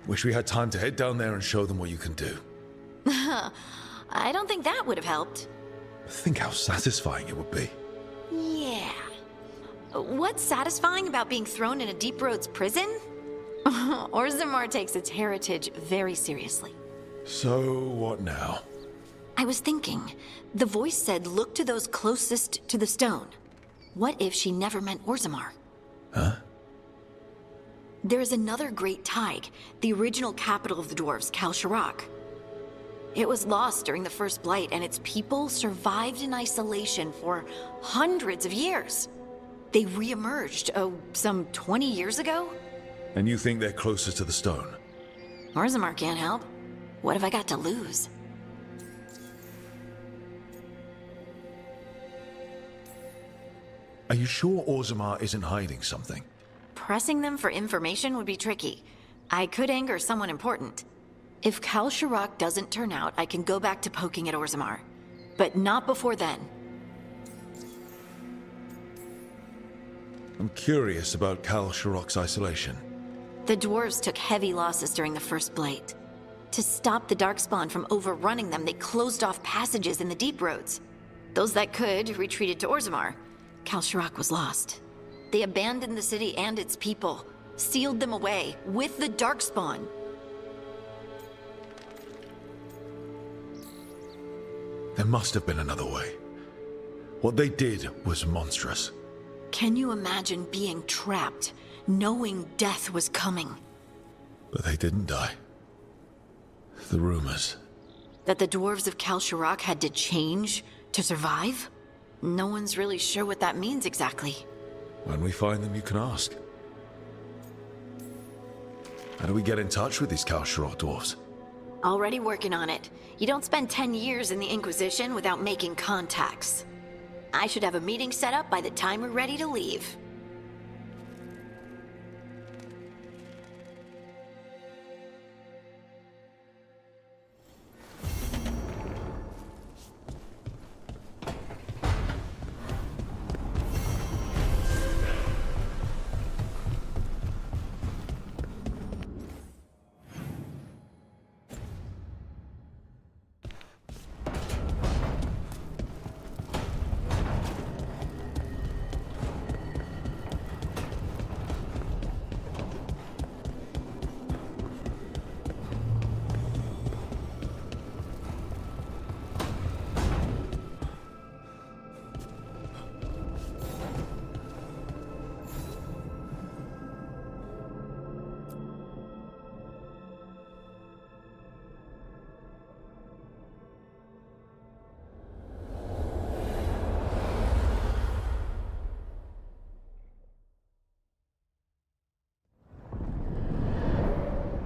Wish we had time to head down there and show them what you can do. I don't think that would have helped. Think how satisfying it would be. Yeah. What's satisfying about being thrown in a Deep Roads prison? Orzammar takes its heritage very seriously. So, what now? I was thinking, the voice said look to those closest to the stone. What if she never meant Orzammar? Huh? There is another great Tig, the original capital of the dwarves, Kal Shirak. It was lost during the First Blight, and its people survived in isolation for hundreds of years. They re-emerged, some 20 years ago? And you think they're closer to the stone? Orzammar can't help. What have I got to lose? Are you sure Orzammar isn't hiding something? Pressing them for information would be tricky. I could anger someone important. If Kal Shirak doesn't turn out, I can go back to poking at Orzammar. But not before then. I'm curious about Kal Shirak's isolation. The dwarves took heavy losses during the First Blight. To stop the Darkspawn from overrunning them, they closed off passages in the Deep Roads. Those that could retreated to Orzammar. Kal Shirak was lost. They abandoned the city and its people, sealed them away with the Darkspawn. There must have been another way. What they did was monstrous. Can you imagine being trapped, knowing death was coming? But they didn't die. The rumors. That the dwarves of Kal Shirak had to change to survive? No one's really sure what that means exactly. When we find them, you can ask. How do we get in touch with these Kal Shirak dwarves? Already working on it. You don't spend 10 years in the Inquisition without making contacts. I should have a meeting set up by the time we're ready to leave.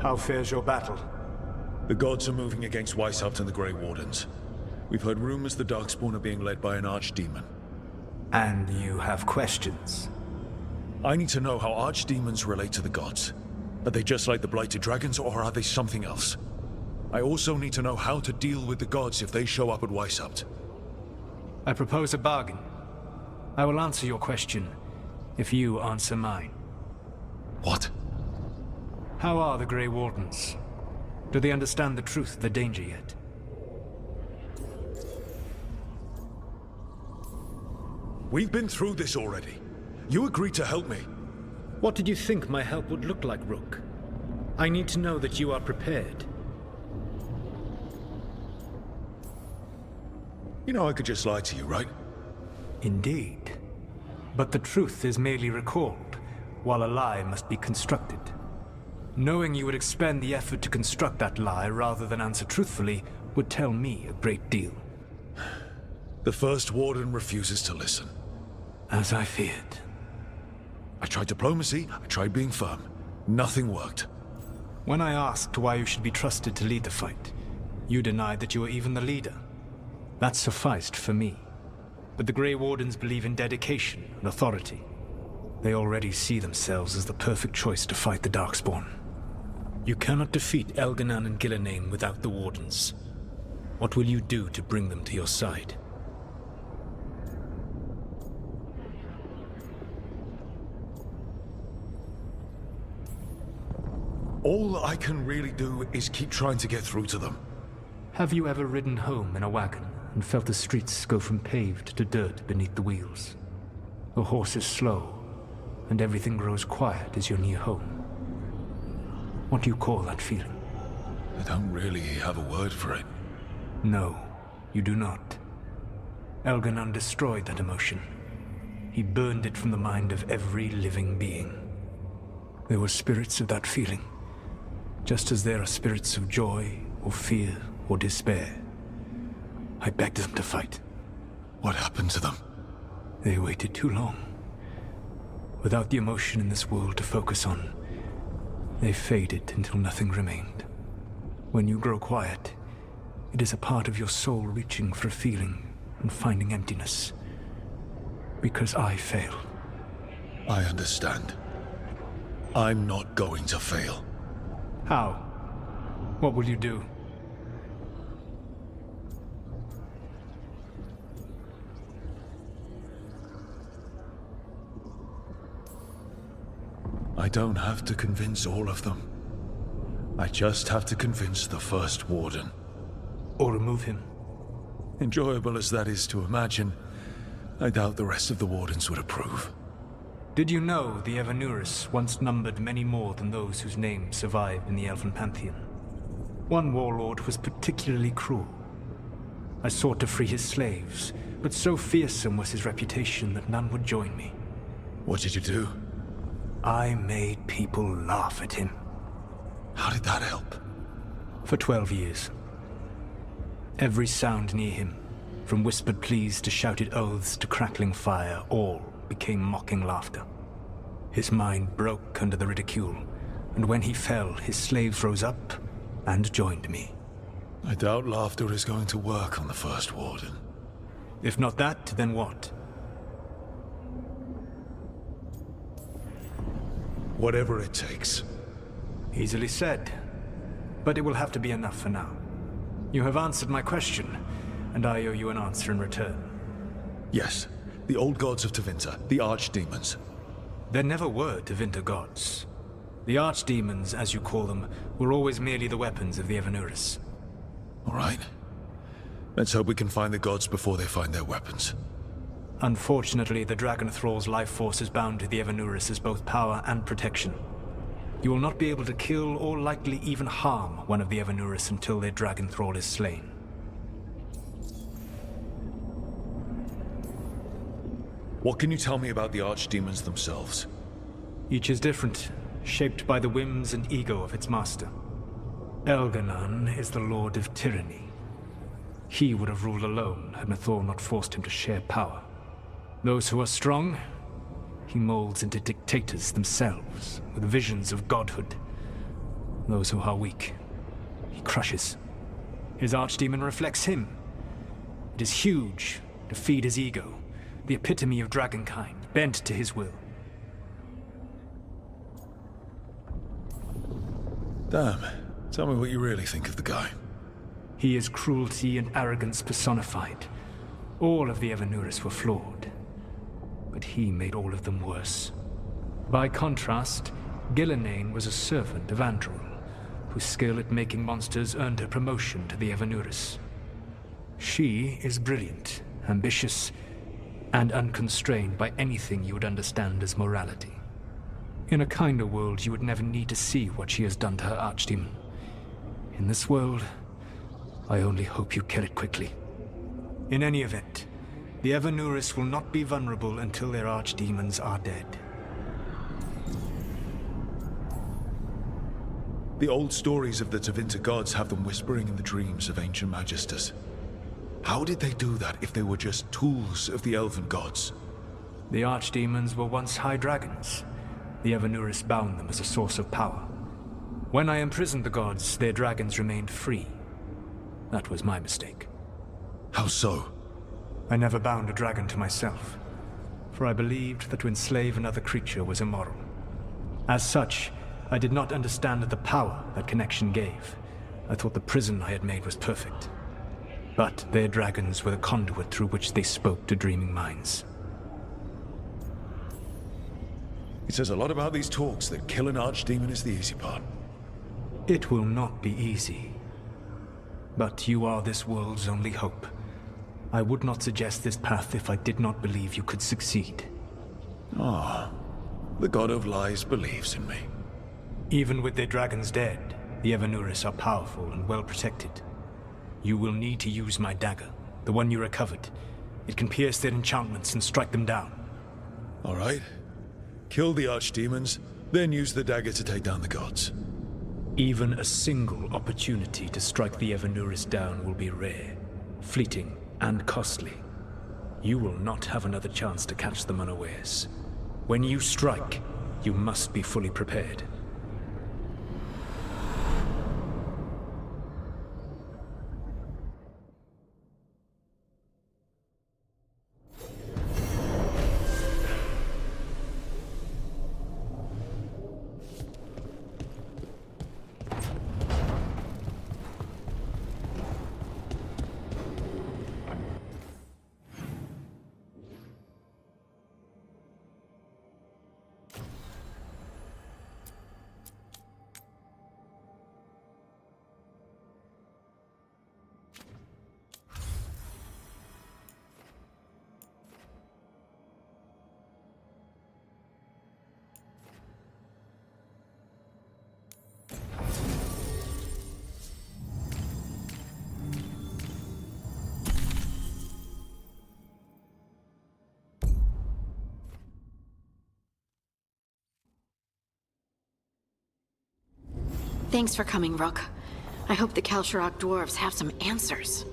How fares your battle? The gods are moving against Weishaupt and the Grey Wardens. We've heard rumors the Darkspawn are being led by an archdemon. And you have questions? I need to know how archdemons relate to the gods. Are they just like the Blighted Dragons, or are they something else? I also need to know how to deal with the gods if they show up at Weishaupt. I propose a bargain. I will answer your question if you answer mine. What? How are the Grey Wardens? Do they understand the truth of the danger yet? We've been through this already. You agreed to help me. What did you think my help would look like, Rook? I need to know that you are prepared. You know I could just lie to you, right? Indeed. But the truth is merely recalled, while a lie must be constructed. Knowing you would expend the effort to construct that lie rather than answer truthfully would tell me a great deal. The First Warden refuses to listen. As I feared. I tried diplomacy, I tried being firm. Nothing worked. When I asked why you should be trusted to lead the fight, you denied that you were even the leader. That sufficed for me. But the Grey Wardens believe in dedication and authority. They already see themselves as the perfect choice to fight the Darkspawn. You cannot defeat Elganan and Gillenane without the Wardens. What will you do to bring them to your side? All I can really do is keep trying to get through to them. Have you ever ridden home in a wagon and felt the streets go from paved to dirt beneath the wheels? The horse is slow, and everything grows quiet as you're near home. What do you call that feeling? I don't really have a word for it. No, you do not. Elganan destroyed that emotion. He burned it from the mind of every living being. There were spirits of that feeling, just as there are spirits of joy, or fear, or despair. I begged them to fight. What happened to them? They waited too long. Without the emotion in this world to focus on, they faded until nothing remained. When you grow quiet, it is a part of your soul reaching for a feeling and finding emptiness. Because I fail. I understand. I'm not going to fail. How? What will you do? I don't have to convince all of them. I just have to convince the First Warden. Or remove him. Enjoyable as that is to imagine, I doubt the rest of the Wardens would approve. Did you know the Evanurus once numbered many more than those whose names survive in the Elven Pantheon? One warlord was particularly cruel. I sought to free his slaves, but so fearsome was his reputation that none would join me. What did you do? I made people laugh at him. How did that help? For 12 years. Every sound near him, from whispered pleas to shouted oaths to crackling fire, all became mocking laughter. His mind broke under the ridicule, and when he fell, his slaves rose up and joined me. I doubt laughter is going to work on the First Warden. If not that, then what? Whatever it takes. Easily said, but it will have to be enough for now. You have answered my question, and I owe you an answer in return. Yes, the old gods of Tevinter, the archdemons. There never were Tevinter gods. The archdemons, as you call them, were always merely the weapons of the Evanurus. All right. Let's hope we can find the gods before they find their weapons. Unfortunately, the Dragon Thrall's life force is bound to the Evanurus as both power and protection. You will not be able to kill or likely even harm one of the Evanurus until their Dragon Thrall is slain. What can you tell me about the archdemons themselves? Each is different, shaped by the whims and ego of its master. Elganan is the Lord of Tyranny. He would have ruled alone had Mythal not forced him to share power. Those who are strong, he molds into dictators themselves, with visions of godhood. Those who are weak, he crushes. His archdemon reflects him. It is huge to feed his ego, the epitome of dragonkind, bent to his will. Damn. Tell me what you really think of the guy. He is cruelty and arrogance personified. All of the Evanurus were flawed, but he made all of them worse. By contrast, Gillenane was a servant of Andril, whose skill at making monsters earned her promotion to the Evanurus. She is brilliant, ambitious, and unconstrained by anything you would understand as morality. In a kinder world, you would never need to see what she has done to her archdemon. In this world, I only hope you kill it quickly. In any event, the Evanuris will not be vulnerable until their archdemons are dead. The old stories of the Tevinter gods have them whispering in the dreams of ancient magisters. How did they do that if they were just tools of the elven gods? The archdemons were once high dragons. The Evanuris bound them as a source of power. When I imprisoned the gods, their dragons remained free. That was my mistake. How so? I never bound a dragon to myself, for I believed that to enslave another creature was immoral. As such, I did not understand the power that connection gave. I thought the prison I had made was perfect. But their dragons were the conduit through which they spoke to dreaming minds. It says a lot about these talks that killing archdemon is the easy part. It will not be easy. But you are this world's only hope. I would not suggest this path if I did not believe you could succeed. Ah, the god of lies believes in me. Even with their dragons dead, the Evanuris are powerful and well protected. You will need to use my dagger, the one you recovered. It can pierce their enchantments and strike them down. All right. Kill the archdemons, then use the dagger to take down the gods. Even a single opportunity to strike the Evanuris down will be rare, fleeting, and costly. You will not have another chance to catch them unawares. When you strike, you must be fully prepared. Thanks for coming, Rook. I hope the Kalsharok dwarves have some answers.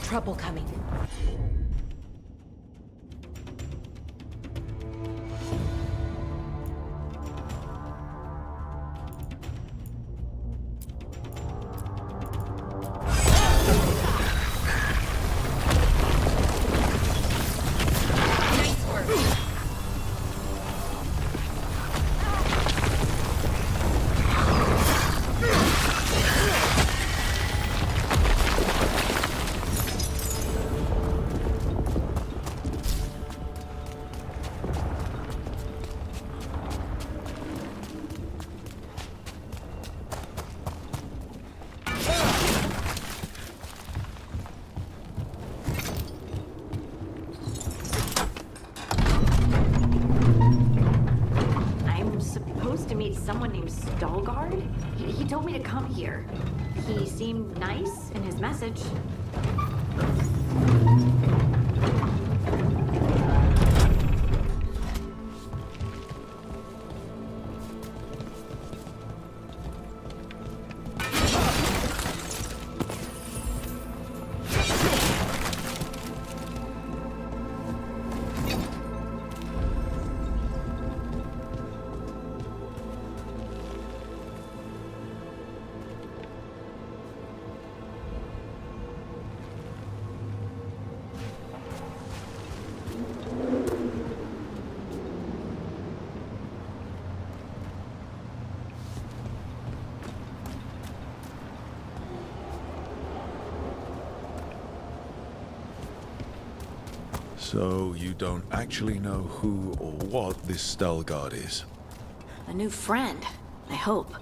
trouble coming. Someone named Veilguard? He told me to come here. He seemed nice in his message. So you don't actually know who or what this Veilguard is? A new friend, I hope.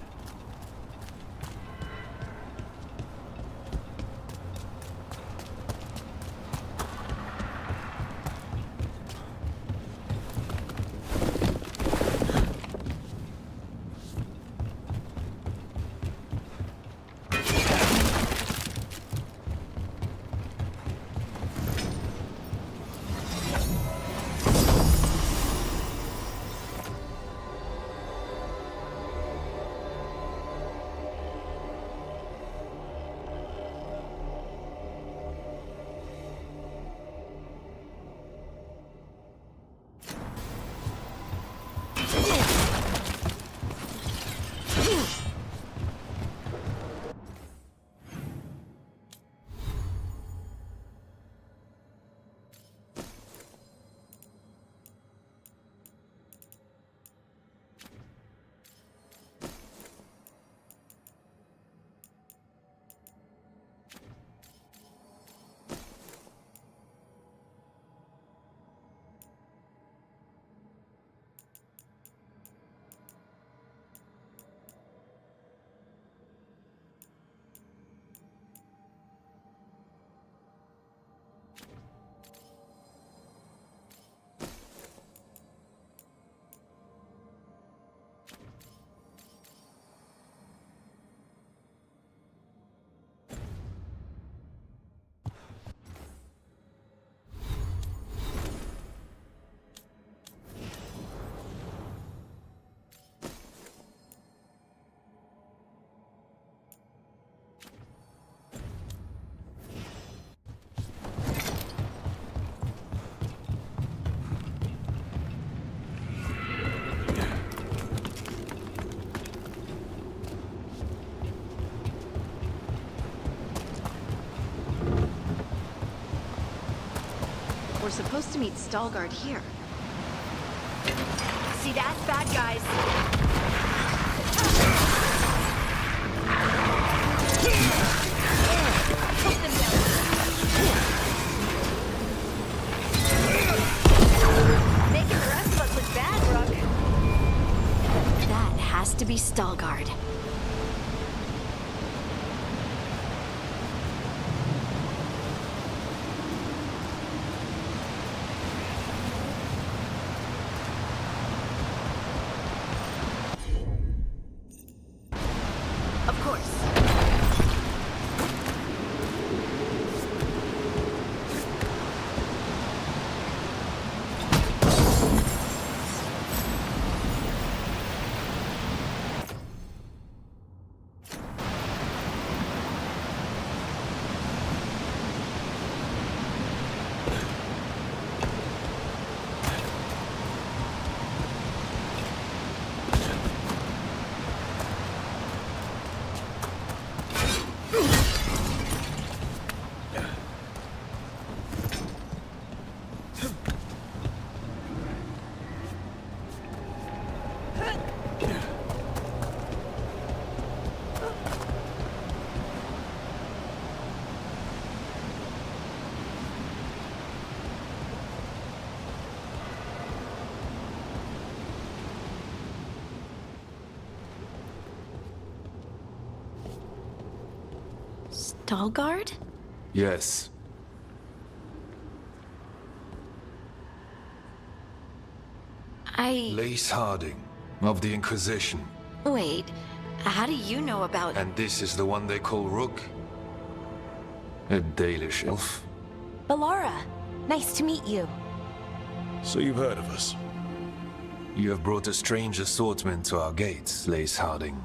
We're supposed to meet Veilguard here. See that? Bad guys. Put them down. Making the rest of us look bad, Rook. That has to be Veilguard. Veilguard? Yes. Lace Harding, of the Inquisition. Wait, how do you know about... And this is the one they call Rook? A Dalish elf. Balara, nice to meet you. So you've heard of us? You have brought a strange assortment to our gates, Lace Harding.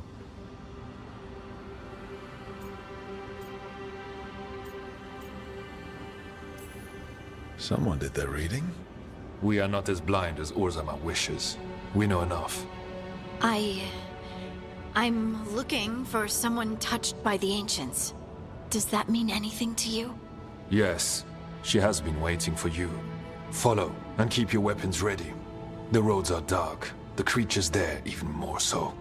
Someone did their reading. We are not as blind as Orzama wishes. We know enough. I'm looking for someone touched by the Ancients. Does that mean anything to you? Yes, she has been waiting for you. Follow, and keep your weapons ready. The roads are dark, the creatures there even more so.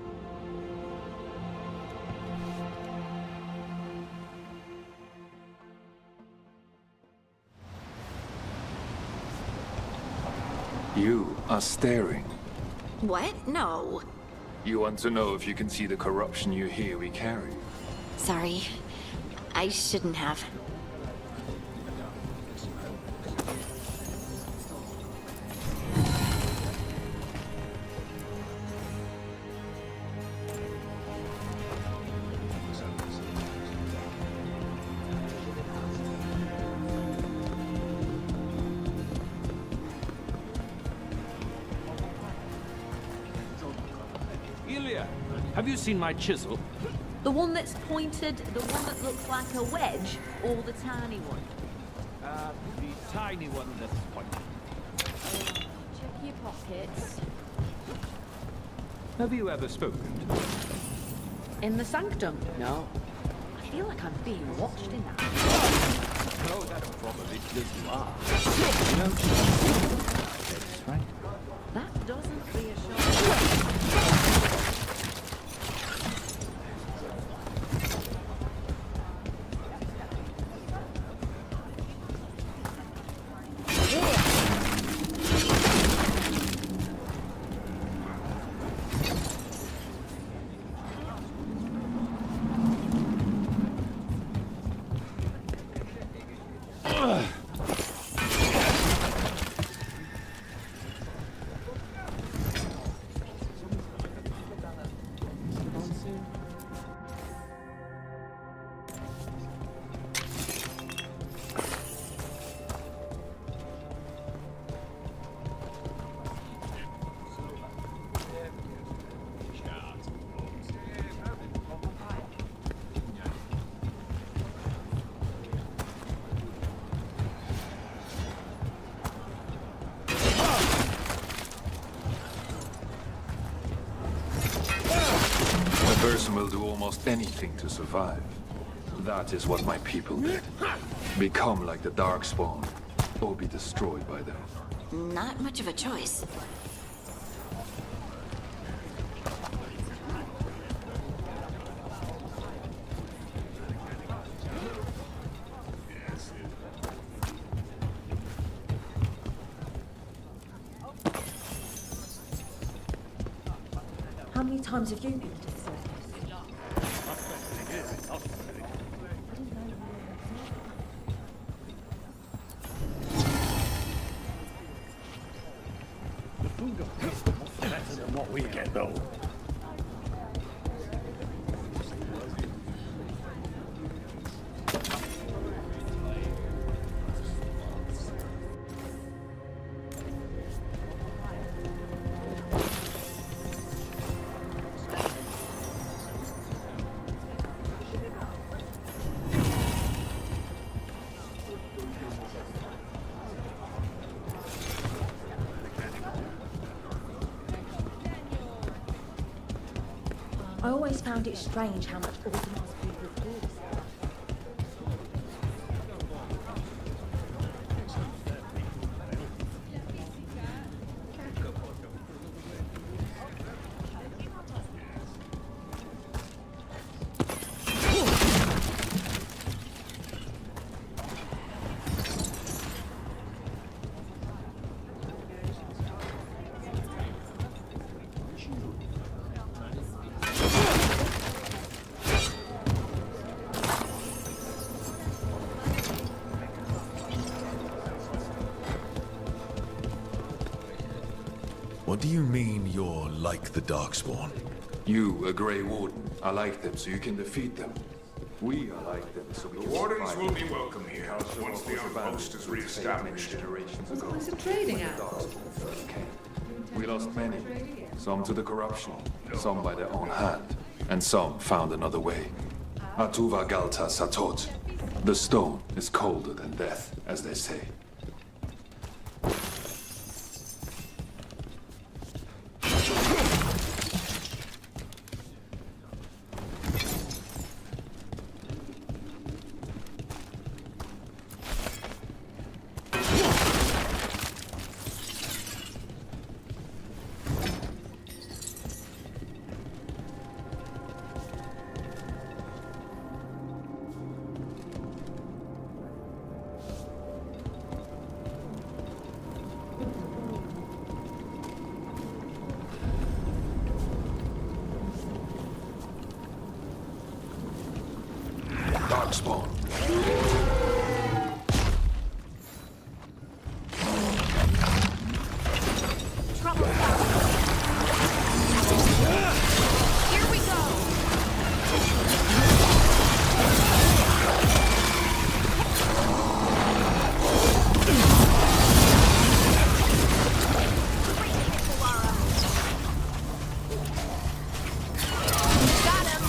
You are staring. What? No. You want to know if you can see the corruption you hear we carry? Sorry. I shouldn't have. Have you seen my chisel? The one that's pointed, the one that looks like a wedge, or the tiny one? The tiny one that's pointed. Check your pockets. Have you ever spoken to me? In the sanctum? No. I feel like I'm being watched in that. No, that probably because you are. No. That's right. That doesn't reassure me. A person will do almost anything to survive. That is what my people did. Become like the Darkspawn, or be destroyed by them. Not much of a choice. How many times have you been to the circus? Better than what we get, though. I always found it strange how much organised people do. What do you mean you're like the Darkspawn? You, a Grey Warden, are like them so you can defeat them. We are like them so we can Wardens will be welcome here once the outpost is re-established. What was it trading at? We lost many. Some to the corruption, some by their own hand, and some found another way. Atuva Galta Satot. The stone is colder than death, as they say. Darkspawn. Here we go! Got him!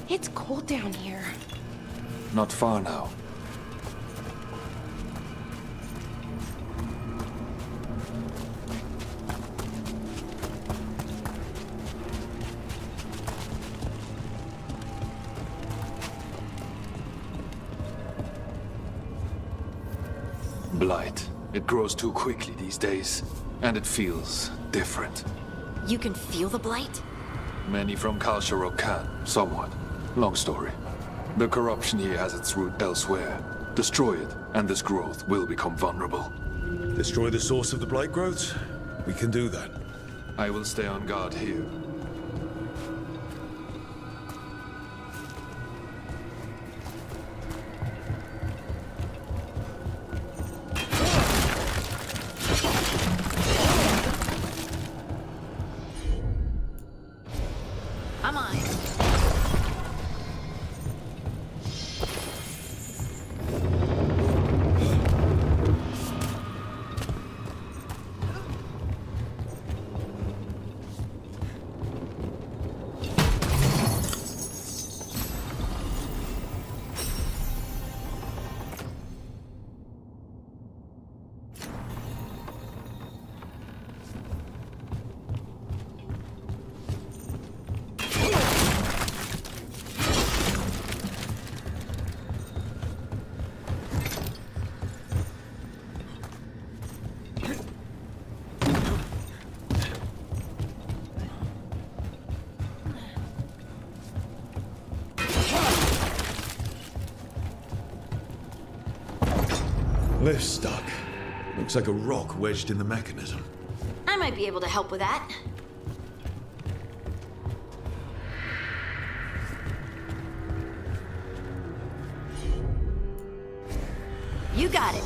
It's cold down here. Not far now. Blight. It grows too quickly these days, and it feels different. You can feel the blight? Many from Kalsharok can, somewhat. Long story. The corruption here has its root elsewhere. Destroy it, and this growth will become vulnerable. Destroy the source of the blight growths? We can do that. I will stay on guard here. Come on. Lift's stuck. Looks like a rock wedged in the mechanism. I might be able to help with that. You got it.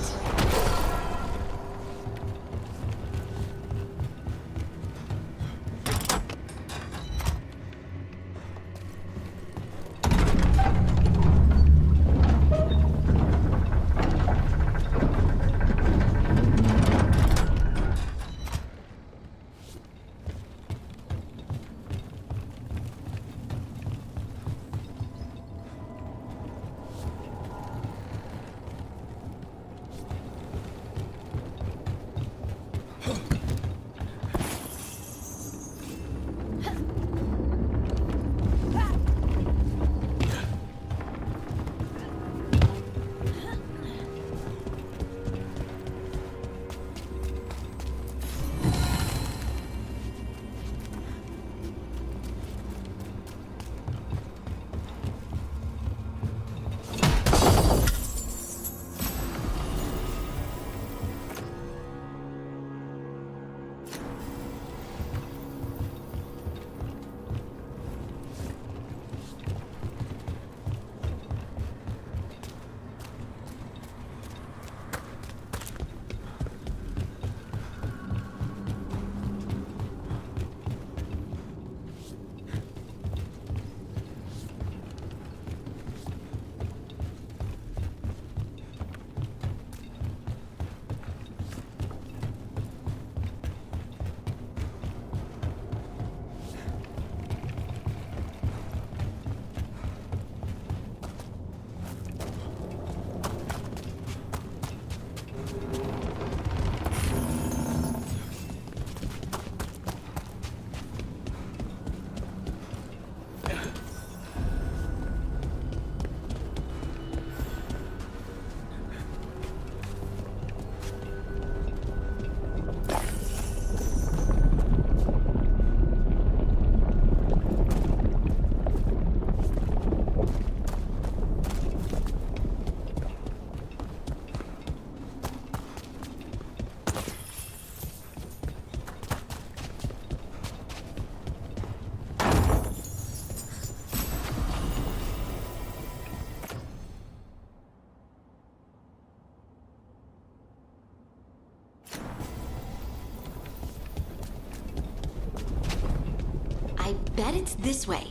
bet it's this way.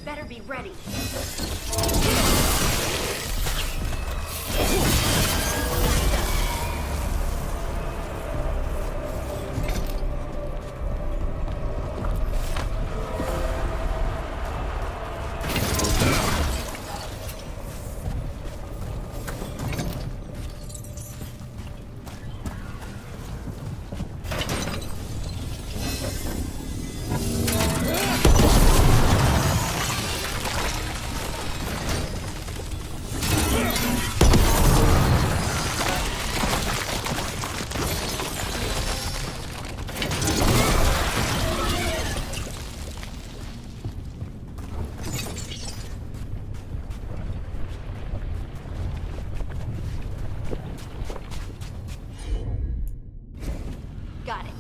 Better be ready. Got it.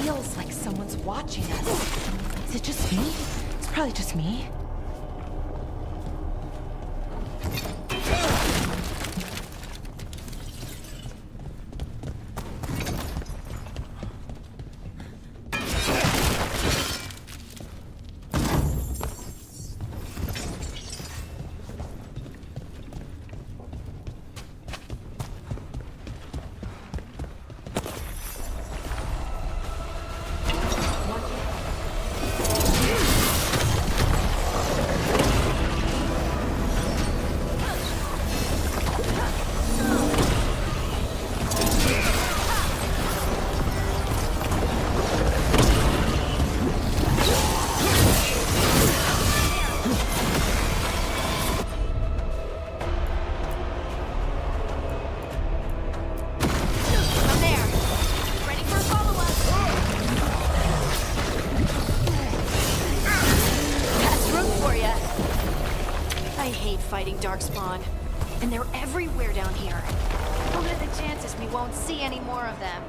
Feels like someone's watching us. Is it just me? It's probably just me. Fighting Darkspawn. And they're everywhere down here. What are the chances we won't see any more of them?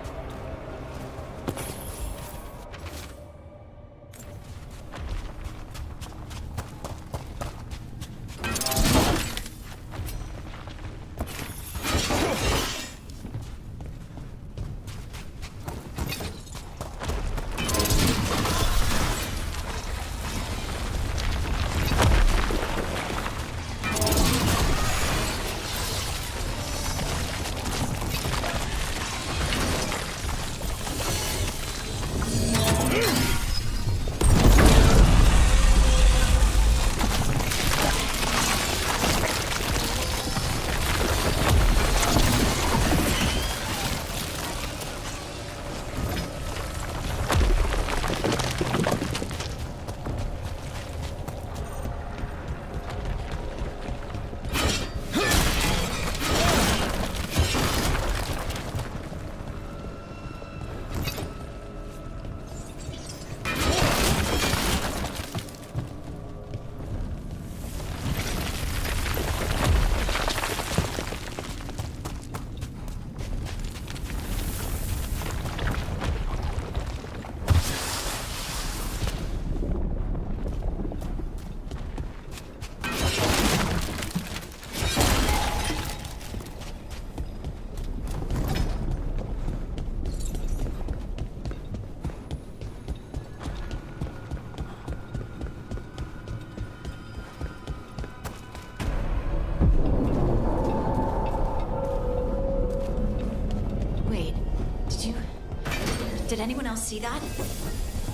Did anyone else see that?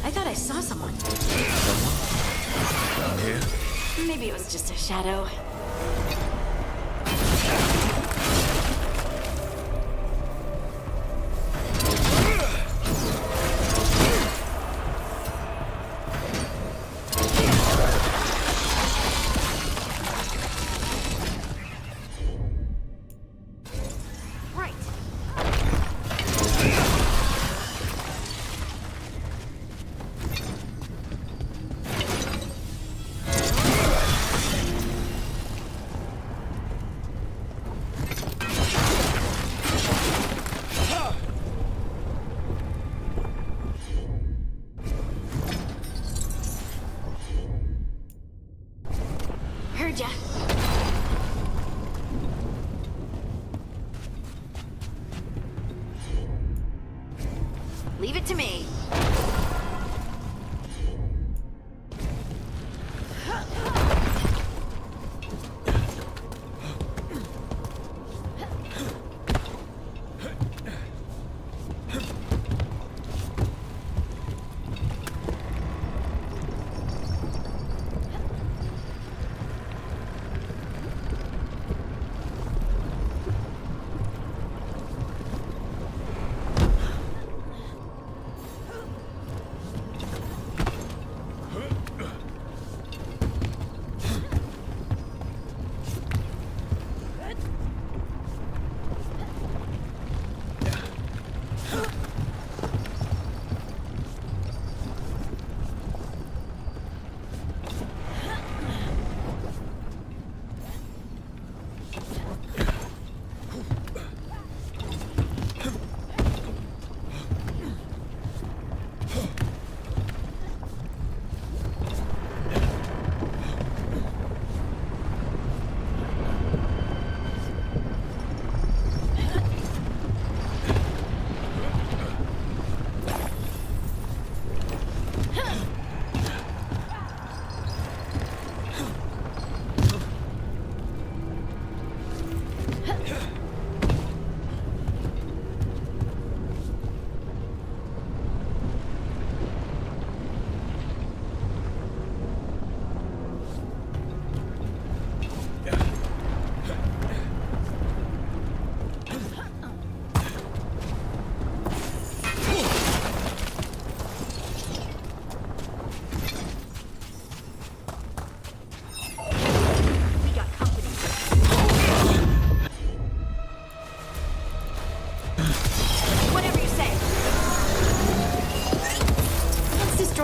I thought I saw someone. Down here? Maybe it was just a shadow. Heard ya. Leave it to me.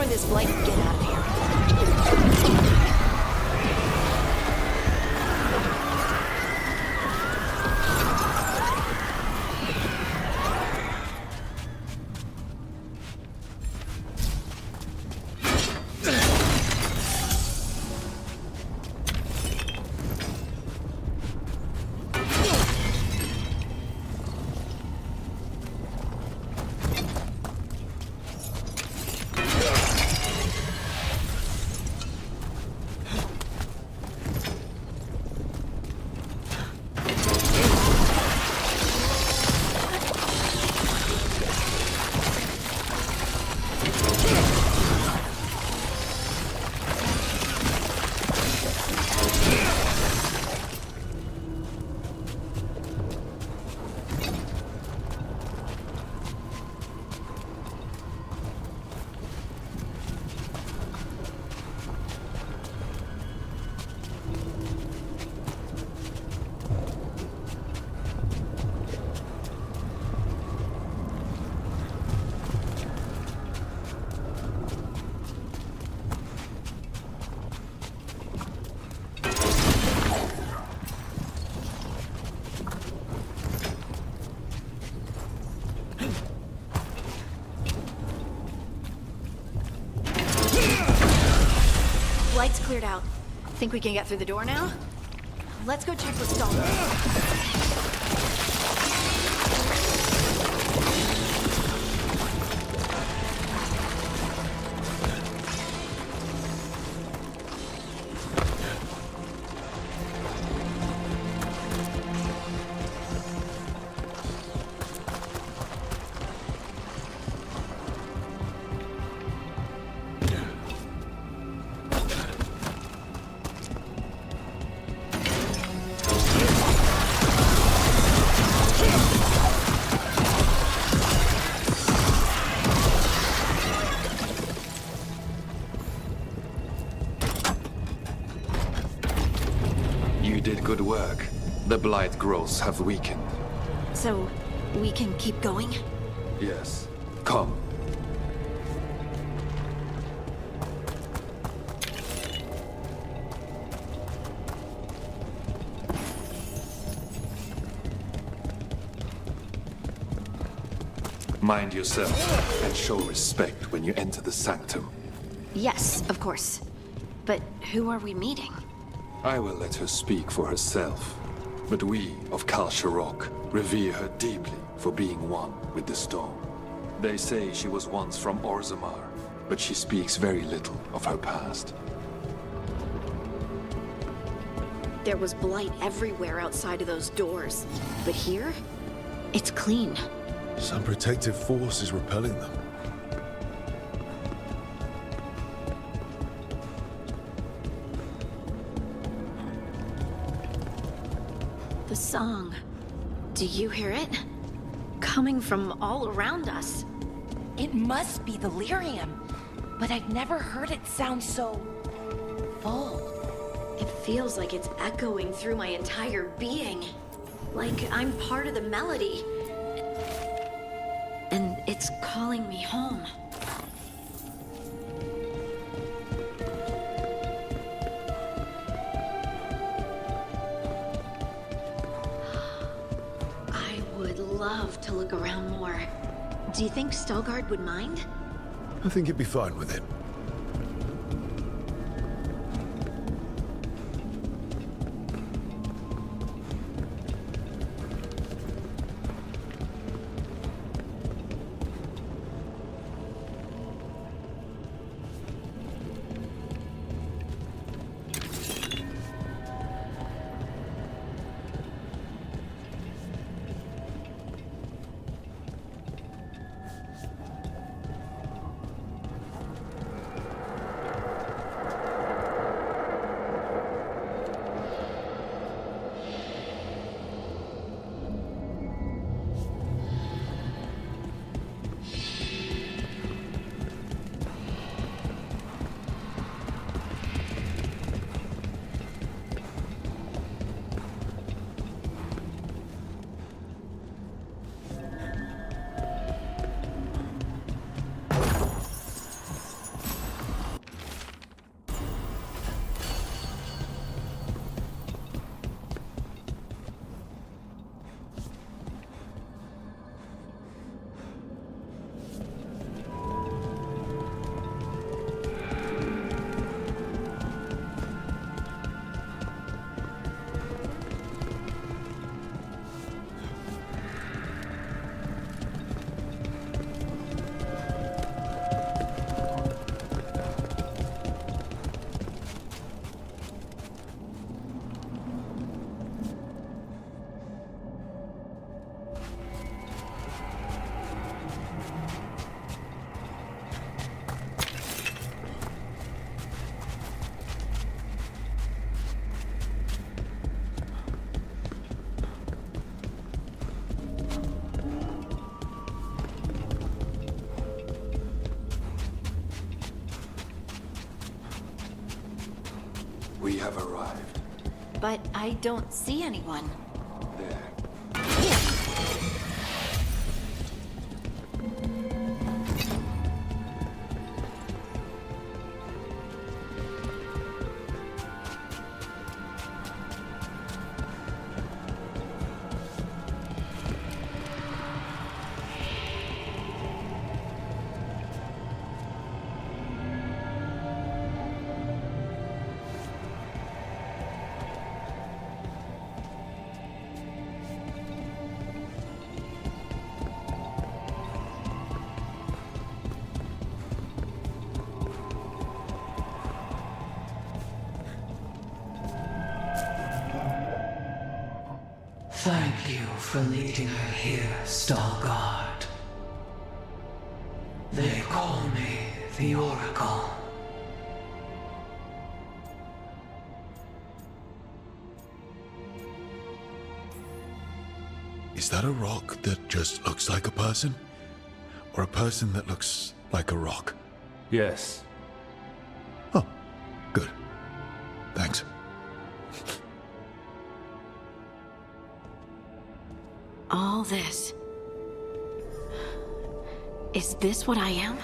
This blight and get out of here. Light's cleared out. Think we can get through the door now? Let's go check what's stalled. We did good work. The blight growths have weakened. So, we can keep going? Yes. Come. Mind yourself, and show respect when you enter the sanctum. Yes, of course. But who are we meeting? I will let her speak for herself. But we of Kal Sharok revere her deeply for being one with the stone. They say she was once from Orzammar, but she speaks very little of her past. There was blight everywhere outside of those doors. But here, it's clean. Some protective force is repelling them. The song. Do you hear it? Coming from all around us. It must be the lyrium, but I've never heard it sound so full. It feels like it's echoing through my entire being. Like I'm part of the melody. And it's calling me home. I would love to look around more. Do you think Stelgard would mind? I think he'd be fine with it. We have arrived. But I don't see anyone. There. Thank you for leading her here, Stalgard. They call me the Oracle. Is that a rock that just looks like a person? Or a person that looks like a rock? Yes. Oh, good. Thanks. all this? Is this what I am?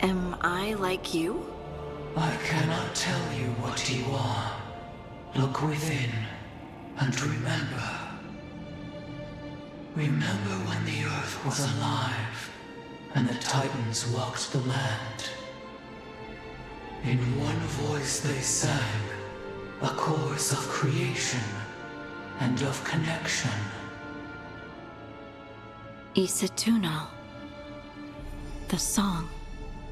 Am I like you? I cannot tell you what you are. Look within, and remember. Remember when the Earth was alive, and the Titans walked the land. In one voice they sang, a chorus of creation and of connection. Isatunal. The song.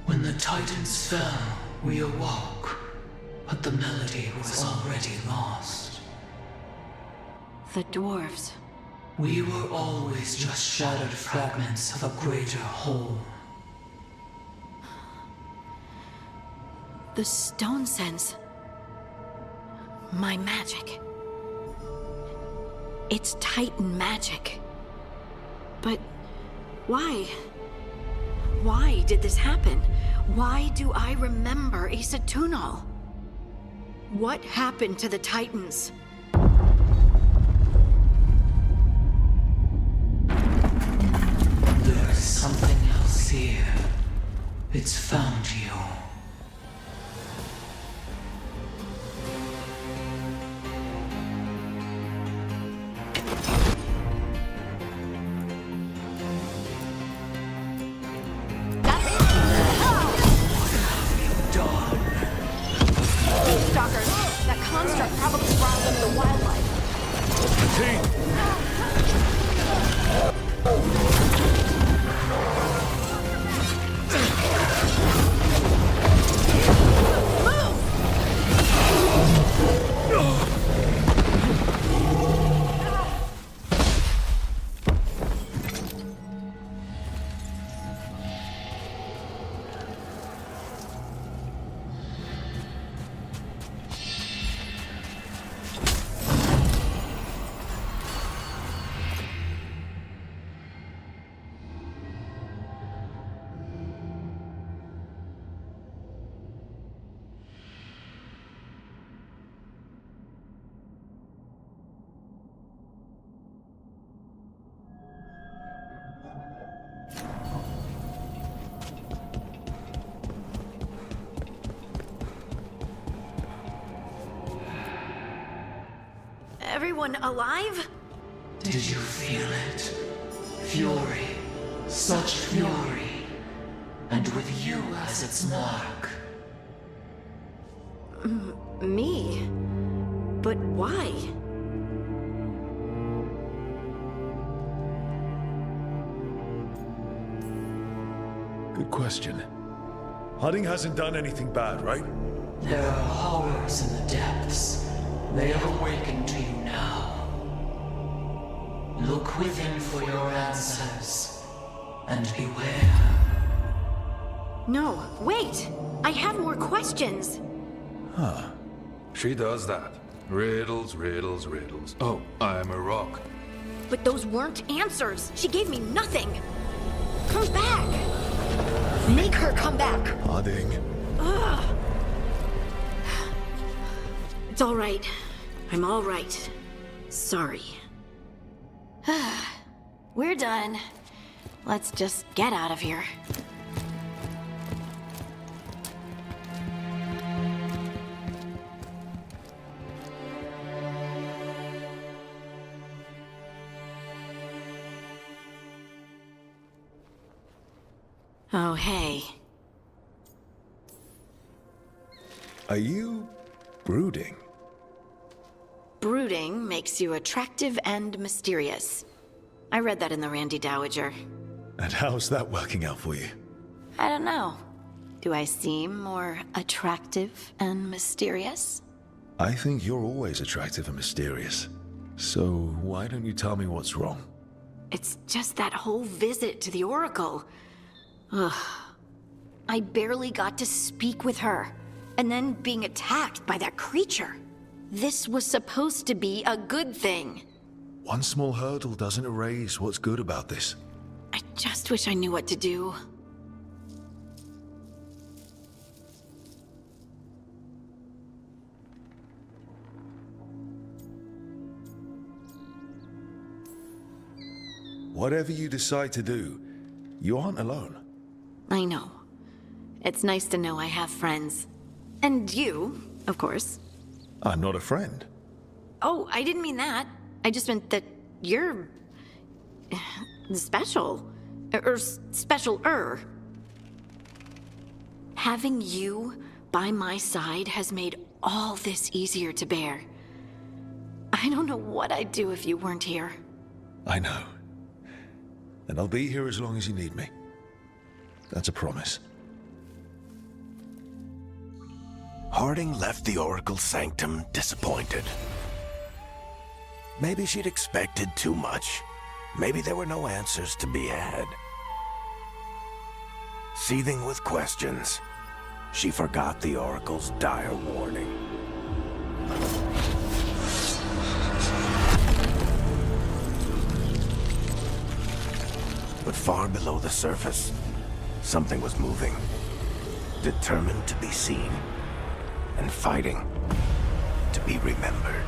When the Titans fell, we awoke, but the melody was already lost. The dwarves. We were always just shattered fragments of a greater whole. The stone sense. My magic. It's Titan magic. But why? Why did this happen? Why do I remember Isatunal? What happened to the Titans? There's something else here. It's found you. Stalkers, that construct probably brought them the wildlife. Everyone alive? Did you feel it? Fury. Such fury. And with you as its mark. Me? But why? Good question. Hudding hasn't done anything bad, right? There are horrors in the depths. They have awakened to you now. Look within for your answers. And beware. No, wait! I have more questions! Huh. She does that. Riddles, riddles, riddles. Oh, I'm a rock. But those weren't answers! She gave me nothing! Come back! Make her come back! Hudding. Ugh. It's all right. I'm all right. Sorry. We're done. Let's just get out of here. Oh, hey. Are you brooding? Brooding makes you attractive and mysterious. I read that in the Randy Dowager. And how's that working out for you? I don't know. Do I seem more attractive and mysterious? I think you're always attractive and mysterious. So why don't you tell me what's wrong? It's just that whole visit to the Oracle. Ugh. I barely got to speak with her. And then being attacked by that creature. This was supposed to be a good thing. One small hurdle doesn't erase what's good about this. I just wish I knew what to do. whatever you decide to do, you aren't alone. I know. It's nice to know I have friends. And you, of course. I'm not a friend. Oh, I didn't mean that. I just meant that you're... special. Or special-er. Having you by my side has made all this easier to bear. I don't know what I'd do if you weren't here. I know. And I'll be here as long as you need me. That's a promise. Harding left the Oracle Sanctum disappointed. Maybe she'd expected too much. Maybe there were no answers to be had. Seething with questions, she forgot the Oracle's dire warning. But far below the surface, something was moving. Determined to be seen, and fighting to be remembered.